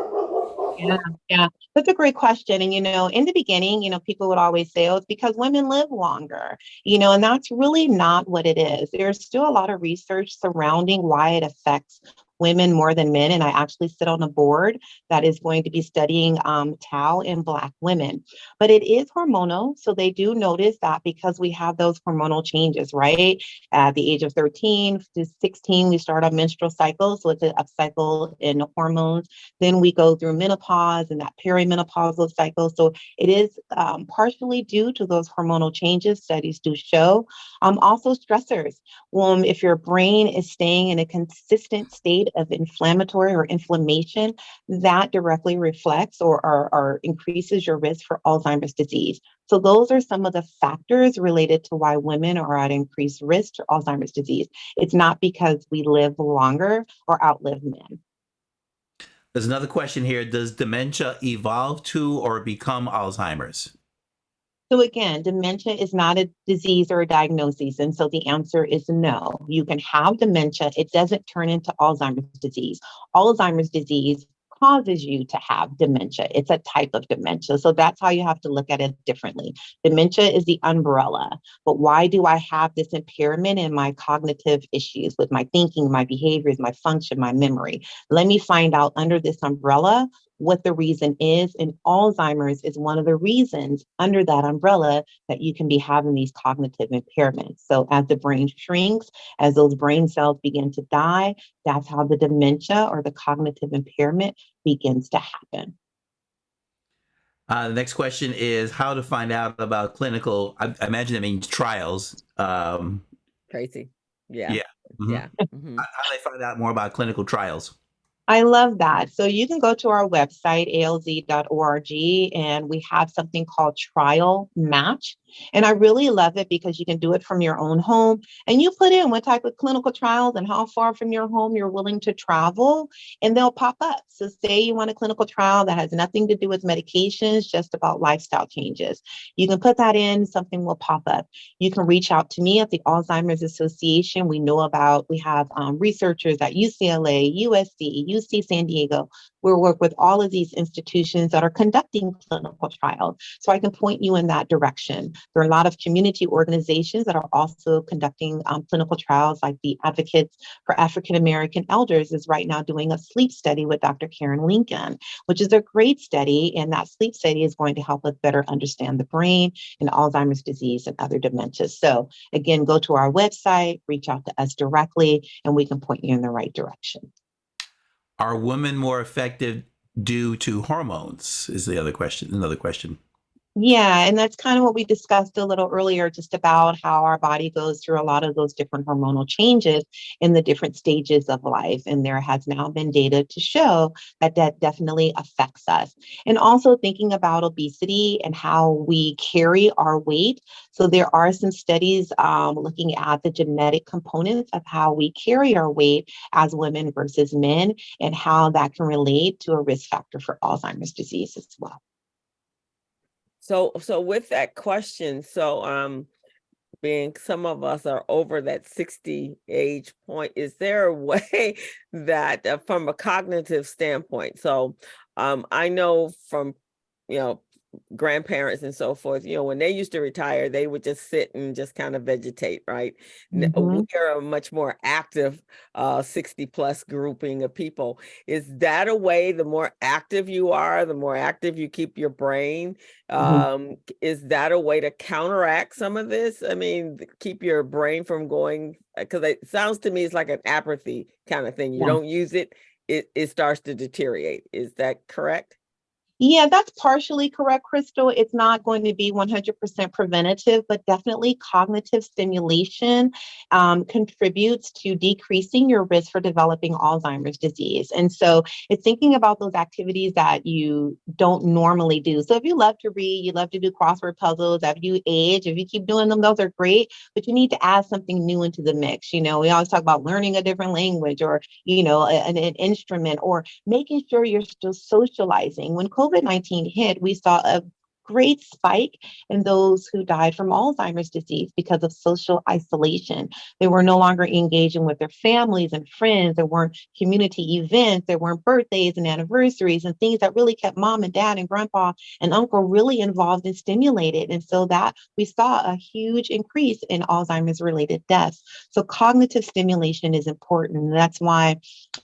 Yeah, that's a great question. And, in the beginning, people would always say, oh, it's because women live longer, and that's really not what it is. There's still a lot of research surrounding why it affects women more than men. And I actually sit on a board that is going to be studying tau in Black women. But it is hormonal. So they do notice that because we have those hormonal changes, right? At the age of 13 to 16, we start our menstrual cycle. So it's an upcycle in hormones. Then we go through menopause and that perimenopausal cycle. So it is partially due to those hormonal changes, studies do show. Also stressors. If your brain is staying in a consistent state of inflammatory or inflammation, that directly reflects or increases your risk for Alzheimer's disease. So those are some of the factors related to why women are at increased risk for Alzheimer's disease. It's not because we live longer or outlive men. There's another question here. Does dementia evolve to or become Alzheimer's? So again, dementia is not a disease or a diagnosis. And so the answer is no. You can have dementia. It doesn't turn into Alzheimer's disease. Alzheimer's disease causes you to have dementia. It's a type of dementia. So that's how you have to look at it differently. Dementia is the umbrella. But why do I have this impairment in my cognitive issues with my thinking, my behaviors, my function, my memory? Let me find out under this umbrella what the reason is. And Alzheimer's is one of the reasons under that umbrella that you can be having these cognitive impairments. So as the brain shrinks, as those brain cells begin to die, that's how the dementia or the cognitive impairment begins to happen. The next question is how to find out about clinical, I imagine it means trials. Tracy. Yeah. Yeah. Mhm. Yeah. Mhm. How do they find out more about clinical trials? I love that. So you can go to our website, alz.org, and we have something called Trial Match. And I really love it because you can do it from your own home and you put in what type of clinical trials and how far from your home you're willing to travel, and they'll pop up. So say you want a clinical trial that has nothing to do with medications, just about lifestyle changes. You can put that in, something will pop up. You can reach out to me at the Alzheimer's Association. We have researchers at UCLA, USC, UC San Diego. We work with all of these institutions that are conducting clinical trials. So I can point you in that direction. There are a lot of community organizations that are also conducting clinical trials, like the Advocates for African American Elders is right now doing a sleep study with Dr. Karen Lincoln, which is a great study. And that sleep study is going to help us better understand the brain and Alzheimer's disease and other dementias. So again, go to our website, reach out to us directly, and we can point you in the right direction. Are women more effective due to hormones? Is the other question. Another question. Yeah, and that's kind of what we discussed a little earlier, just about how our body goes through a lot of those different hormonal changes in the different stages of life. And there has now been data to show that that definitely affects us. And also thinking about obesity and how we carry our weight. So there are some studies looking at the genetic components of how we carry our weight as women versus men, and how that can relate to a risk factor for Alzheimer's disease as well. So with that question, being some of us are over that 60 age point, is there a way that from a cognitive standpoint? So I know from, you know, grandparents and so forth, you know, when they used to retire, they would just sit and just kind of vegetate, right? We are a much more active 60 plus grouping of people. Is that a way, the more active you are, the more active you keep your brain? Is that a way to counteract some of this? I mean, keep your brain from going, because it sounds to me it's like an apathy kind of thing. You don't use it, it starts to deteriorate. Is that correct? Yeah, that's partially correct, Crystal. It's not going to be 100% preventative, but definitely cognitive stimulation contributes to decreasing your risk for developing Alzheimer's disease. And so it's thinking about those activities that you don't normally do. So if you love to read, you love to do crossword puzzles, if you age, if you keep doing them, those are great, but you need to add something new into the mix. You know, we always talk about learning a different language, or, you know, an instrument, or making sure you're still socializing. When COVID-19 hit, we saw a great spike in those who died from Alzheimer's disease because of social isolation. They were no longer engaging with their families and friends. There weren't community events. There weren't birthdays and anniversaries and things that really kept mom and dad and grandpa and uncle really involved and stimulated. And so that we saw a huge increase in Alzheimer's related deaths. So cognitive stimulation is important. And that's why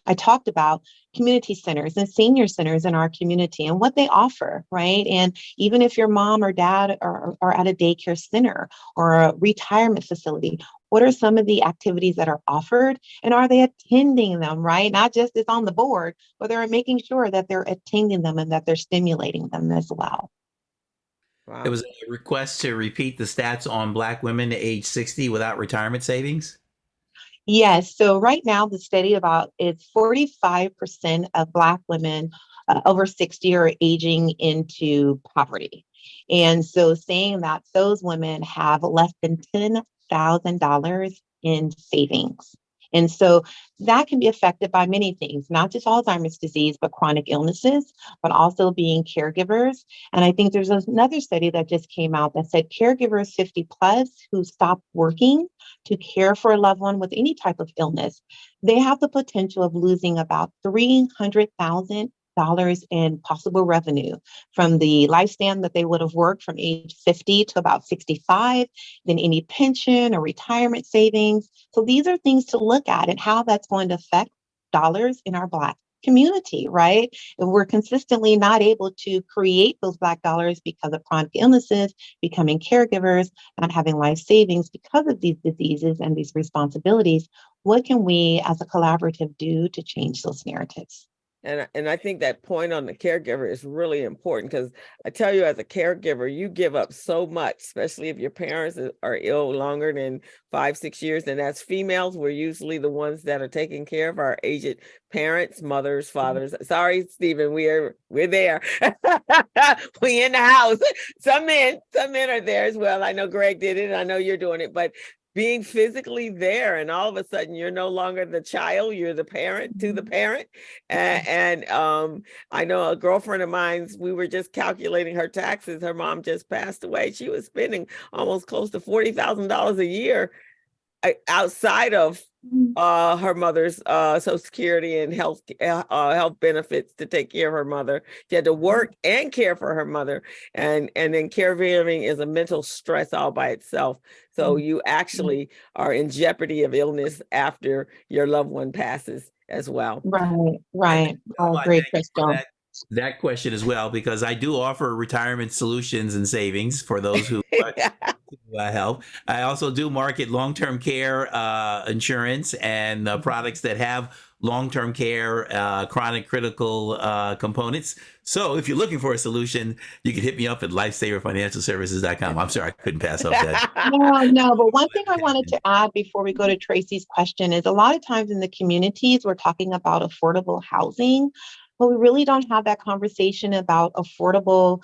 I talked about community centers and senior centers in our community and what they offer, right? And even if your mom or dad are at a daycare center or a retirement facility, what are some of the activities that are offered, and are they attending them, right? Not just it's on the board, but they're making sure that they're attending them and that they're stimulating them as well. Wow. There was a request to repeat the stats on Black women to age 60 without retirement savings. Yes. So right now, the study about is 45% of Black women over 60 are aging into poverty. And so saying that those women have less than $10,000 in savings. And so that can be affected by many things, not just Alzheimer's disease, but chronic illnesses, but also being caregivers. And I think there's another study that just came out that said caregivers 50 plus who stopped working to care for a loved one with any type of illness, they have the potential of losing about $300,000 in possible revenue from the lifespan that they would have worked from age 50 to about 65, then any pension or retirement savings. So these are things to look at and how that's going to affect dollars in our Black community, right? If we're consistently not able to create those Black dollars because of chronic illnesses, becoming caregivers, not having life savings because of these diseases and these responsibilities, what can we as a collaborative do to change those narratives? And I think that point on the caregiver is really important because I tell you, as a caregiver, you give up so much, especially if your parents are ill longer than 5-6 years. And as females, we're usually the ones that are taking care of our aged parents, mothers, fathers. Sorry, Stephen, we're there. We in the house. Some men are there as well. I know Greg did it, and I know you're doing it, but being physically there, and all of a sudden you're no longer the child, you're the parent to the parent. And I know a girlfriend of mine's, we were just calculating her taxes. Her mom just passed away. She was spending almost close to $40,000 a year outside of her mother's Social Security and health benefits to take care of her mother. She had to work and care for her mother, and then caregiving is a mental stress all by itself. So you actually are in jeopardy of illness after your loved one passes as well. Right. I agree, Crystal. That question as well, because I do offer retirement solutions and savings for those who help. I also do market long-term care insurance and products that have long-term care, chronic critical components. So if you're looking for a solution, you can hit me up at lifesaverfinancialservices.com. I'm sorry, I couldn't pass up that. No, but one thing I wanted to add before we go to Tracy's question is a lot of times in the communities, we're talking about affordable housing, but we really don't have that conversation about affordable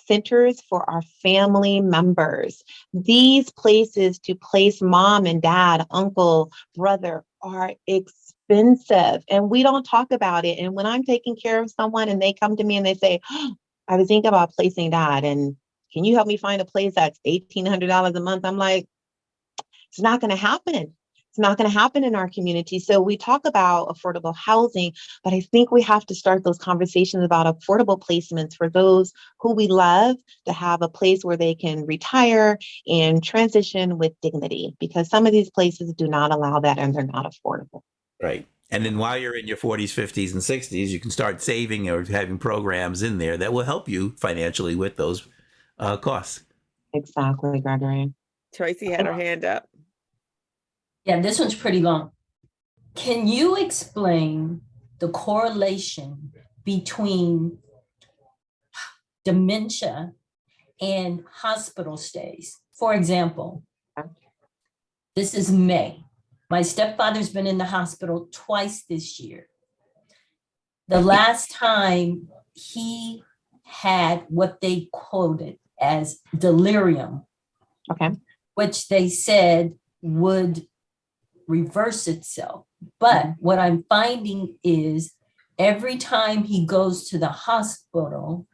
centers for our family members. These places to place mom and dad, uncle, brother are expensive, and we don't talk about it. And when I'm taking care of someone and they come to me and they say, oh, I was thinking about placing dad, and can you help me find a place that's $1,800 a month? I'm like, it's not going to happen. It's not going to happen in our community. So we talk about affordable housing, but I think we have to start those conversations about affordable placements for those who we love, to have a place where they can retire and transition with dignity, because some of these places do not allow that and they're not affordable. Right. And then while you're in your 40s, 50s, and 60s, you can start saving or having programs in there that will help you financially with those costs. Exactly, Gregory. Tracy had her hand up. Yeah, this one's pretty long. Can you explain the correlation between dementia and hospital stays? For example, this is May. My stepfather's been in the hospital twice this year. The last time he had what they quoted as delirium, which they said would reverse itself. But what I'm finding is every time he goes to the hospital,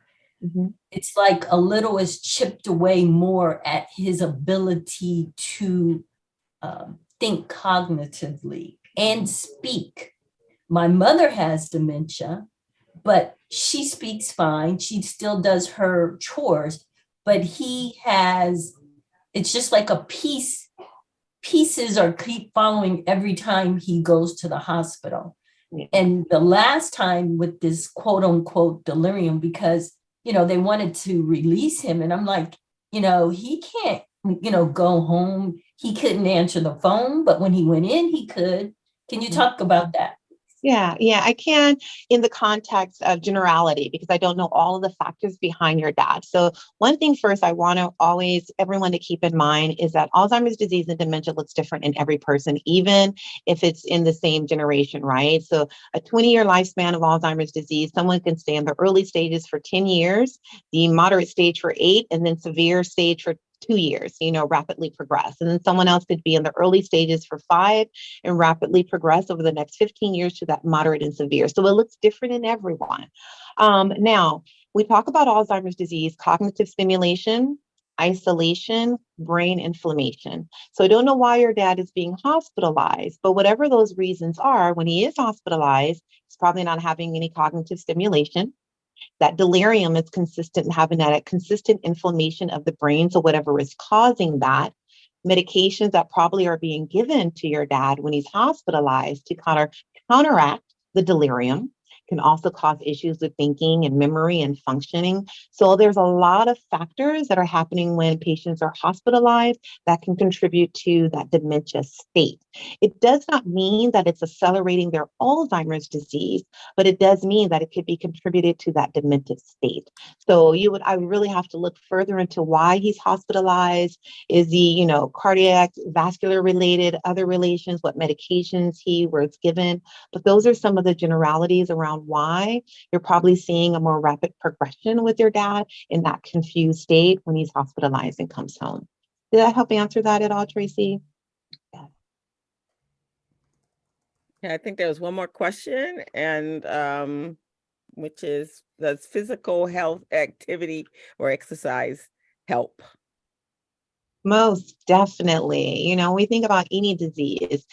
it's like a little is chipped away more at his ability to think cognitively and speak. My mother has dementia, but she speaks fine. She still does her chores, but he has, it's just like a pieces are keep following every time he goes to the hospital. And the last time with this quote unquote delirium, because, they wanted to release him. And I'm like, he can't, go home. He couldn't answer the phone, but when he went in, he could. Can you talk about that? Yeah, I can in the context of generality because I don't know all of the factors behind your dad. So one thing first I want to always everyone to keep in mind is that Alzheimer's disease and dementia looks different in every person, even if it's in the same generation, right? So a 20-year lifespan of Alzheimer's disease, someone can stay in the early stages for 10 years, the moderate stage for 8, and then severe stage for 2 years, rapidly progress. And then someone else could be in the early stages for 5 and rapidly progress over the next 15 years to that moderate and severe. So it looks different in everyone. Now, we talk about Alzheimer's disease, cognitive stimulation, isolation, brain inflammation. So I don't know why your dad is being hospitalized, but whatever those reasons are, when he is hospitalized, he's probably not having any cognitive stimulation. That delirium is consistent in having that consistent inflammation of the brain. So whatever is causing that, medications that probably are being given to your dad when he's hospitalized to counteract the delirium can also cause issues with thinking and memory and functioning. So there's a lot of factors that are happening when patients are hospitalized that can contribute to that dementia state. It does not mean that it's accelerating their Alzheimer's disease, but it does mean that it could be contributed to that dementia state. So I would really have to look further into why he's hospitalized. Is he, cardiac, vascular related, other relations, what medications he was given? But those are some of the generalities around why you're probably seeing a more rapid progression with your dad in that confused state when he's hospitalized and comes home. Did that help answer that at all, Tracy? Yeah, I think there was one more question, and which is, does physical health activity or exercise help? Most definitely. We think about any disease,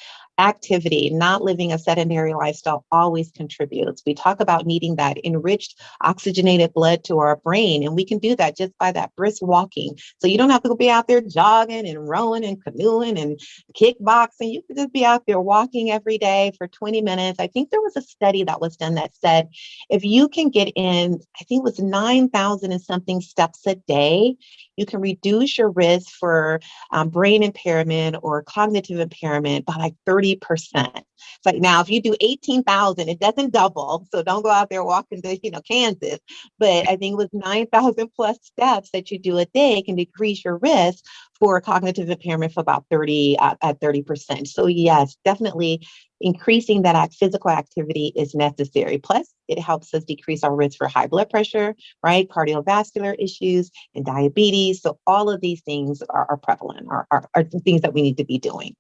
activity, not living a sedentary lifestyle always contributes. We talk about needing that enriched oxygenated blood to our brain, and we can do that just by that brisk walking. So you don't have to be out there jogging and rowing and canoeing and kickboxing. You can just be out there walking every day for 20 minutes. I think there was a study that was done that said if you can get in, I think it was 9,000 and something steps a day, you can reduce your risk for brain impairment or cognitive impairment by like 30%. It's like, now, if you do 18,000, it doesn't double. So don't go out there walking to, Kansas. But I think it was 9,000 plus steps that you do a day can decrease your risk for cognitive impairment for about 30%. So yes, definitely increasing that physical activity is necessary. Plus, it helps us decrease our risk for high blood pressure, right? Cardiovascular issues and diabetes. So all of these things are prevalent, are things that we need to be doing.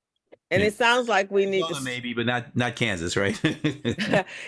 And it sounds like we need to maybe, but not Kansas, right?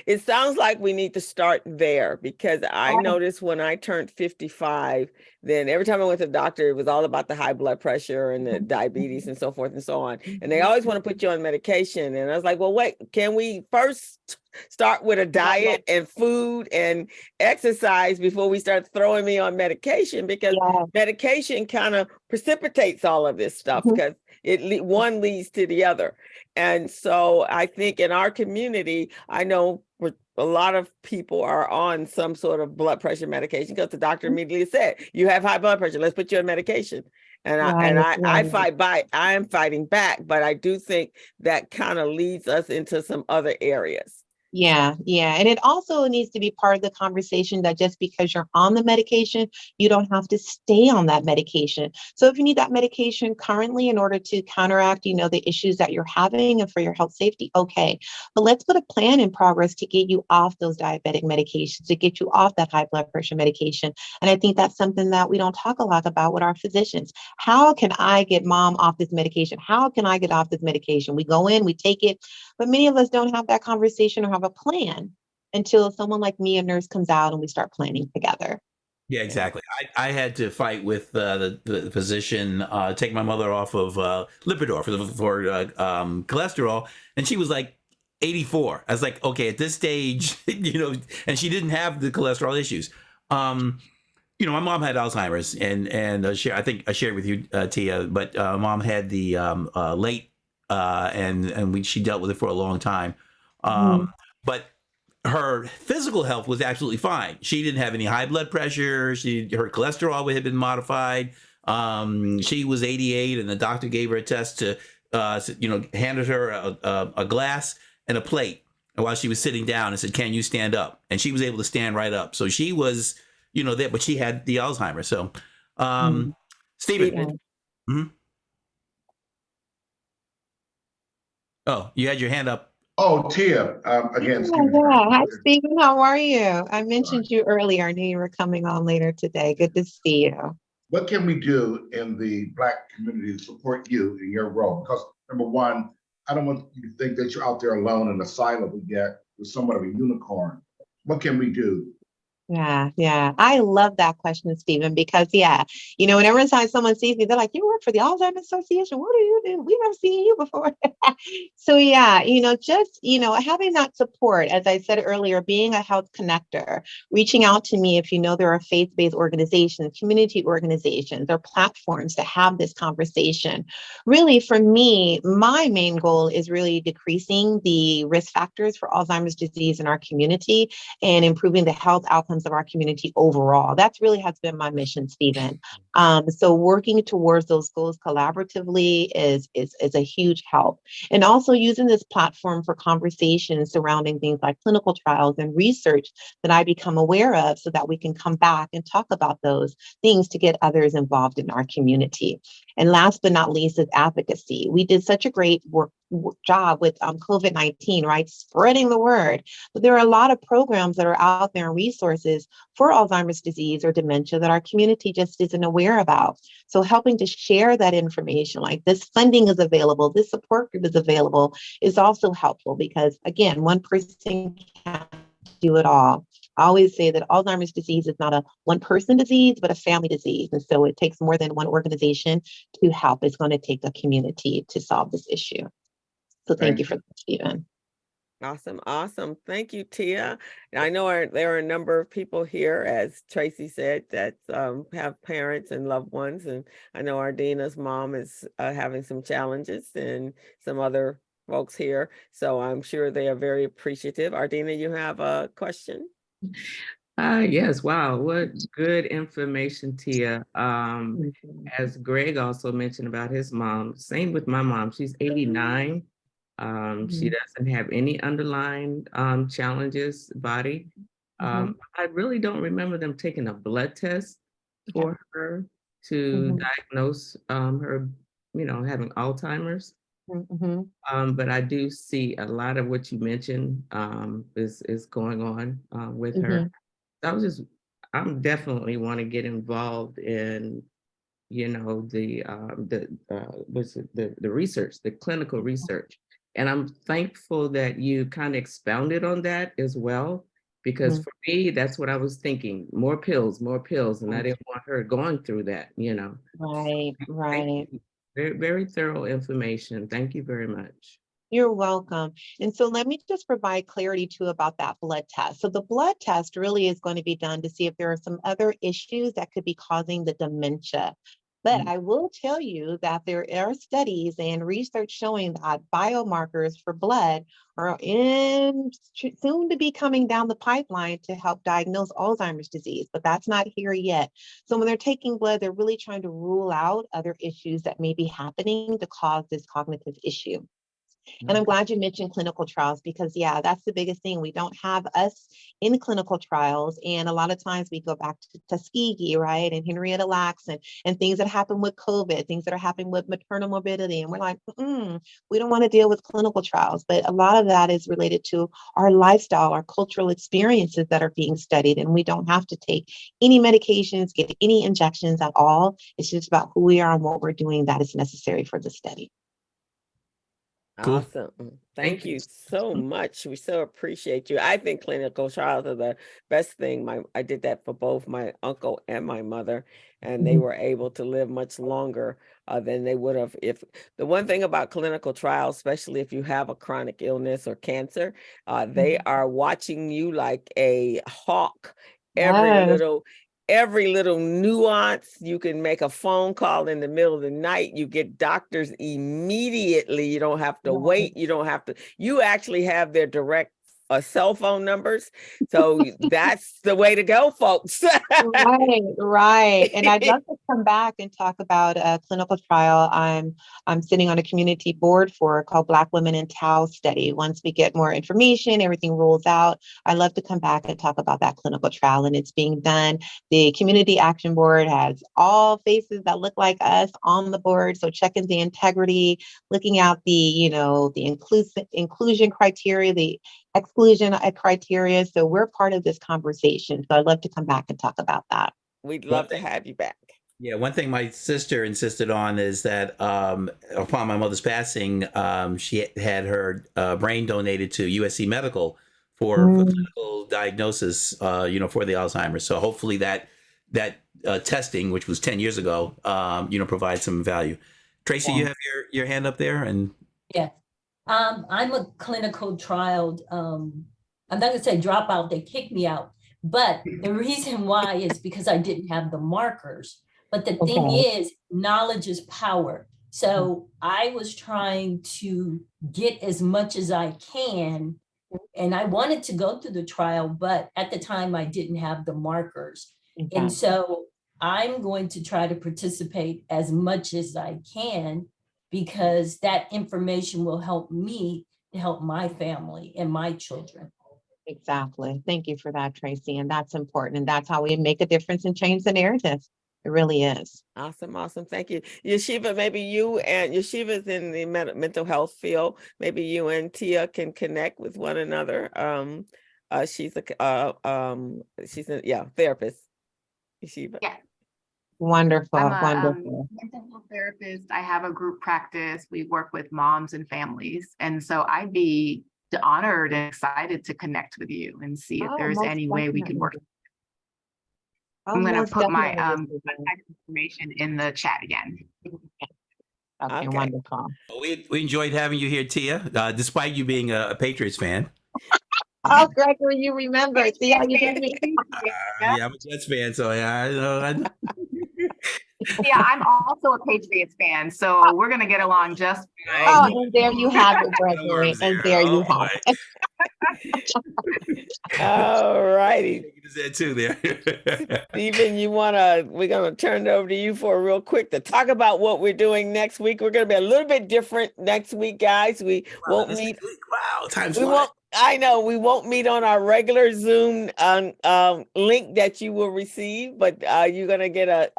it sounds like we need to start there, because I noticed when I turned 55, then every time I went to the doctor, it was all about the high blood pressure and the diabetes and so forth and so on. And they always want to put you on medication. And I was like, well, wait, can we first start with a diet and food and exercise before we start throwing me on medication? Because medication kind of precipitates all of this stuff, because one leads to the other. And so I think in our community, I know a lot of people are on some sort of blood pressure medication because the doctor immediately said, you have high blood pressure, let's put you on medication. And I am fighting back, but I do think that kind of leads us into some other areas. Yeah. And it also needs to be part of the conversation that just because you're on the medication, you don't have to stay on that medication. So if you need that medication currently in order to counteract, the issues that you're having and for your health safety, okay. But let's put a plan in progress to get you off those diabetic medications, to get you off that high blood pressure medication. And I think that's something that we don't talk a lot about with our physicians. How can I get mom off this medication? How can I get off this medication? We go in, we take it, but many of us don't have that conversation or have a plan until someone like me, a nurse, comes out and we start planning together. Yeah, exactly. I had to fight with the physician, take my mother off of Lipitor for cholesterol, and she was like 84. I was like, okay, at this stage, and she didn't have the cholesterol issues. My mom had Alzheimer's, and I think I shared with you, Tia, but mom had the late, and she dealt with it for a long time. But her physical health was absolutely fine. She didn't have any high blood pressure. Her cholesterol had been modified. She was 88, and the doctor gave her a test to, handed her a glass and a plate. while she was sitting down and said, "Can you stand up?" And she was able to stand right up. So she was, there, but she had the Alzheimer. So, Stephen. Yeah. Mhm. Oh, you had your hand up. Oh, Tia, again, Stephen. Yeah. Hi, Stephen. How are you? I mentioned you earlier. I knew you were coming on later today. Good to see you. What can we do in the Black community to support you in your role? Because number one, I don't want you to think that you're out there alone in a silo, but yet you're somewhat of a unicorn. What can we do? Yeah. I love that question, Stephen, because whenever someone sees me, they're like, "You work for the Alzheimer's Association. What do you do? We've never seen you before." So having that support, as I said earlier, being a health connector, reaching out to me if you know there are faith-based organizations, community organizations, or platforms to have this conversation. Really, for me, my main goal is really decreasing the risk factors for Alzheimer's disease in our community and improving the health outcomes of our community overall. That's really has been my mission, Stephen. So working towards those goals collaboratively is a huge help. And also using this platform for conversations surrounding things like clinical trials and research that I become aware of so that we can come back and talk about those things to get others involved in our community. And last but not least is advocacy. We did such a great job with COVID-19, right? Spreading the word. But there are a lot of programs that are out there and resources for Alzheimer's disease or dementia that our community just isn't aware about. So helping to share that information, like this funding is available, this support group is available, is also helpful because, again, one person can't do it all. I always say that Alzheimer's disease is not a one person disease, but a family disease. And so it takes more than one organization to help. It's going to take a community to solve this issue. So thank you for that, Stephen. Awesome. Thank you, Tia. I know there are a number of people here, as Tracy said, that have parents and loved ones. And I know Ardina's mom is having some challenges and some other folks here. So I'm sure they are very appreciative. Ardina, you have a question? Yes. Wow. What good information, Tia. As Greg also mentioned about his mom, same with my mom. She's 89. She doesn't have any underlying challenges, body. I really don't remember them taking a blood test for her to diagnose her, having Alzheimer's. But I do see a lot of what you mentioned is going on with her. I'm definitely want to get involved in, the research, the clinical research. And I'm thankful that you kind of expounded on that as well, because for me, that's what I was thinking, more pills, and I didn't want her going through that, Right. Very, very thorough information. Thank you very much. You're welcome. And so let me just provide clarity too about that blood test. So the blood test really is going to be done to see if there are some other issues that could be causing the dementia. But I will tell you that there are studies and research showing that biomarkers for blood are soon to be coming down the pipeline to help diagnose Alzheimer's disease, but that's not here yet. So when they're taking blood, they're really trying to rule out other issues that may be happening to cause this cognitive issue. And I'm glad you mentioned clinical trials because, that's the biggest thing. We don't have us in clinical trials. And a lot of times we go back to Tuskegee, right? And Henrietta Lacks and things that happen with COVID, things that are happening with maternal morbidity. And we're like, we don't want to deal with clinical trials. But a lot of that is related to our lifestyle, our cultural experiences that are being studied. And we don't have to take any medications, get any injections at all. It's just about who we are and what we're doing that is necessary for the study. Cool. Awesome. Thank you so much. We so appreciate you. I think clinical trials are the best thing. I did that for both my uncle and my mother, and they were able to live much longer than they would have if the one thing about clinical trials, especially if you have a chronic illness or cancer, they are watching you like a hawk. Every little nuance. You can make a phone call in the middle of the night. You get doctors immediately. You don't have to wait. You actually have their direct cell phone numbers. So that's the way to go, folks. Right, right. And I'd love to come back and talk about a clinical trial I'm sitting on a community board for called Black Women in Tau Study. Once we get more information, everything rolls out, I'd love to come back and talk about that clinical trial, and it's being done. The Community Action Board has all faces that look like us on the board. So checking the integrity, looking at the inclusion criteria, the exclusion criteria. So we're part of this conversation. So I'd love to come back and talk about that. We'd love to have you back. Yeah, one thing my sister insisted on is that upon my mother's passing, she had her brain donated to USC Medical for clinical diagnosis, for the Alzheimer's. So hopefully that testing, which was 10 years ago, provides some value. Tracy, you have your hand up there, and Yeah. I'm a clinical trial, I'm not gonna say dropout, they kicked me out, but the reason why is because I didn't have the markers. But the thing is, knowledge is power. So I was trying to get as much as I can, and I wanted to go through the trial, but at the time I didn't have the markers. And so I'm going to try to participate as much as I can, because that information will help me to help my family and my children. Exactly. Thank you for that, Tracy. And that's important. And that's how we make a difference and change the narrative. It really is. Awesome. Thank you. Yeshiva, maybe you and Yeshiva's in the mental health field. Maybe you and Tia can connect with one another. She's a therapist. Yeshiva. Yeah. Wonderful. I'm a Wonderful. mental health therapist. I have a group practice. We work with moms and families. And so I'd be honored and excited to connect with you and see if there's most any way we can work. I'm going to most put my definitely. contact information in the chat again. Okay, wonderful. we enjoyed having you here, Tia, despite you being a Patriots fan. Oh, Gregory, you remember. See how you did me? Yeah, I'm a Jets fan, so yeah, Yeah, I'm also a Patriots fan, so we're going to get along just fine. Oh, and there you have it, Gregory. And there you have it. All righty. That too there. Stephen, we're gonna turn it over to you for real quick to talk about what we're doing next week. We're gonna be a little bit different next week, guys. We won't meet. Wow, time's We won't. I know we won't meet on our regular Zoom link that you will receive, but you're gonna get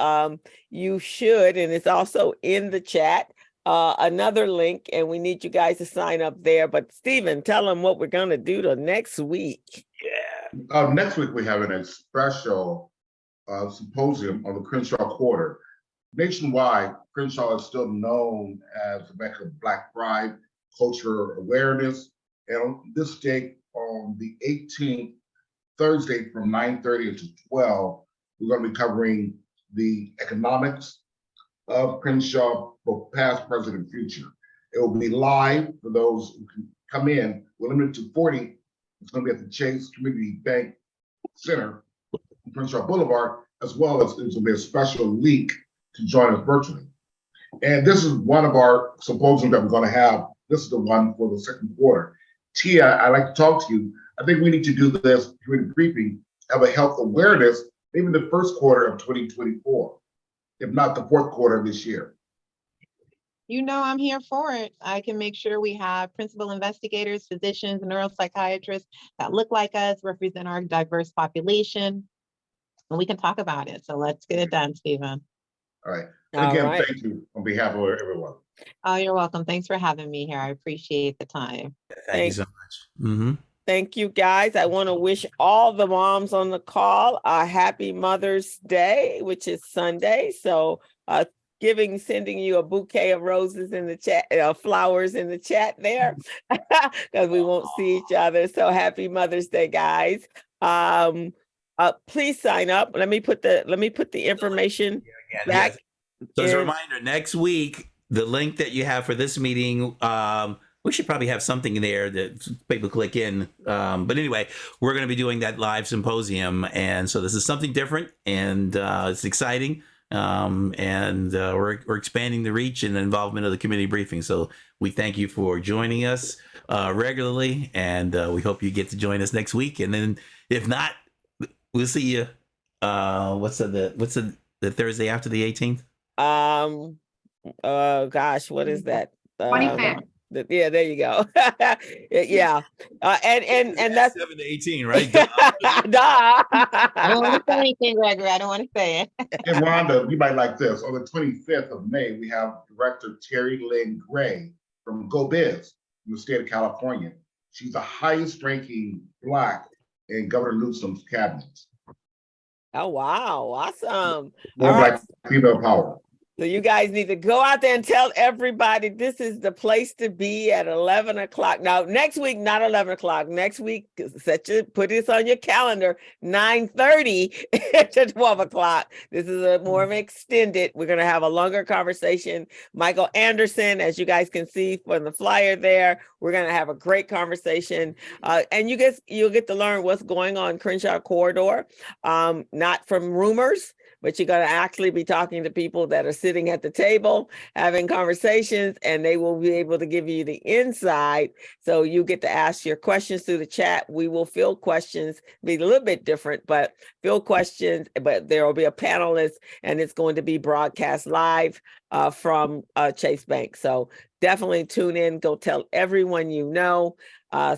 you should, and it's also in the chat, another link, and we need you guys to sign up there. But Stephen, tell them what we're gonna do the next week. Next week, we're having a special symposium on the Crenshaw Quarter. Nationwide, Crenshaw is still known as the Mecca of Black Pride, culture awareness. And on this date, on the 18th, Thursday from 9:30 until 12, we're going to be covering the economics of Crenshaw, both past, present, and future. It will be live for those who can come in. We're limited to 40. It's going to be at the Chase Community Bank Center, Crenshaw Boulevard, as well as there's going to be a special link to join us virtually. And this is one of our symposiums that we're going to have. This is the one for the second quarter. Tia, I'd like to talk to you. I think we need to do this community briefing, have a health awareness, maybe the first quarter of 2024, if not the fourth quarter of this year. You know, I'm here for it. I can make sure we have principal investigators, physicians, neuropsychiatrists that look like us, represent our diverse population, and we can talk about it. So let's get it done, Stephen. All right. And again, thank you on behalf of everyone. Oh, you're welcome. Thanks for having me here. I appreciate the time. Thank you so much. Mm-hmm. Thank you, guys. I want to wish all the moms on the call a happy Mother's Day, which is Sunday. So sending you a bouquet of roses in the chat, flowers in the chat there, because we won't see each other. So happy Mother's Day, guys. Please sign up. Let me put the information back. Yes. So as a reminder, next week, the link that you have for this meeting, we should probably have something in there that people click in. But anyway, we're going to be doing that live symposium. And so this is something different, and it's exciting. and we're expanding the reach and the involvement of the community briefing. So we thank you for joining us regularly, and we hope you get to join us next week. And then if not, we'll see you. What's the Thursday after the 18th? Gosh, what is that? 25th. Yeah, there you go. Yeah. And that's 7 to 18, right? Duh. I don't want to say anything, Gregory. I don't want to say it. And Rhonda, you might like this. On the 25th of May, we have Director Terry Lynn Gray from Go Biz from the state of California. She's the highest ranking Black in Governor Newsom's cabinet. Oh, wow. Awesome. More All right. Black female power. So you guys need to go out there and tell everybody this is the place to be at 11 o'clock. Now, next week, not 11 o'clock. Next week, put this on your calendar, 9:30 to 12 o'clock. This is a more of an extended. We're going to have a longer conversation. Michael Anderson, as you guys can see from the flyer there, we're going to have a great conversation. And you'll get to learn what's going on Crenshaw Corridor, not from rumors, but you're going to actually be talking to people that are sitting at the table, having conversations, and they will be able to give you the insight. So you get to ask your questions through the chat. We will field questions, be a little bit different, but field questions, but there will be a panelist, and it's going to be broadcast live from Chase Bank. So definitely tune in, go tell everyone you know,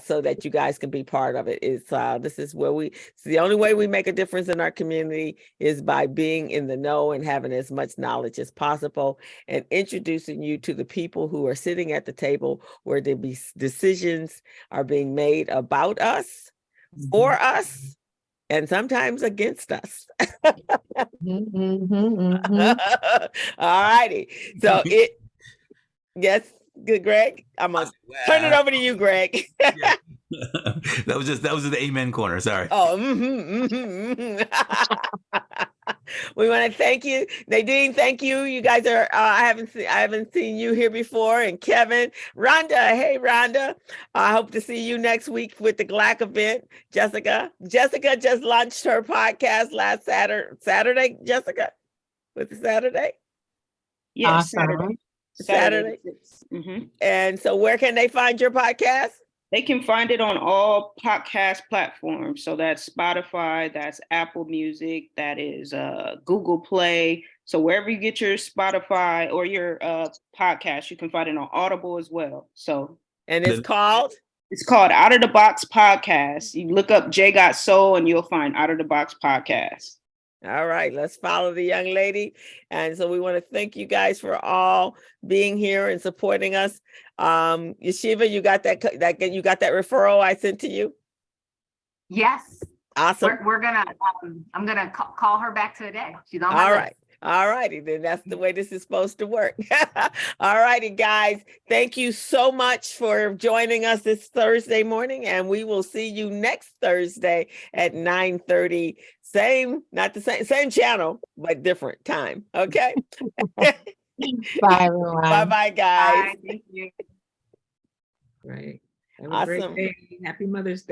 so that you guys can be part of it. This is where it's the only way we make a difference in our community is by being in the know and having as much knowledge as possible and introducing you to the people who are sitting at the table where the decisions are being made about us, for us, and sometimes against us. All righty. So yes, good, Greg. I'm gonna turn it over to you, Greg. Yeah. that was the amen corner. Sorry. Oh, we want to thank you, Nadine. Thank you. You guys are. I haven't seen you here before, and Kevin, Rhonda. Hey, Rhonda. I hope to see you next week with the GLAC event. Jessica just launched her podcast last Saturday. Jessica, was it Saturday? Yes, Awesome. Saturday. Mm-hmm. And so, where can they find your podcast? They can find it on all podcast platforms. So that's Spotify, that's Apple Music, that is Google Play. So wherever you get your Spotify or your podcast, you can find it on Audible as well. So And it's called Out of the Box Podcast. You look up J Got Soul and you'll find Out of the Box Podcast. All right, let's follow the young lady. And so we want to thank you guys for all being here and supporting us. Yeshiva, you got that referral I sent to you? Yes. Awesome. We're gonna, I'm gonna call her back today. She's on my All list. right. All righty, then that's the way this is supposed to work. All righty, guys. Thank you so much for joining us this Thursday morning, and we will see you next Thursday at 9:30. Not the same channel, but different time. Okay. Bye, everyone. Bye-bye, guys. Bye. Thank you. Right. Have a great Awesome. day. Happy Mother's Day.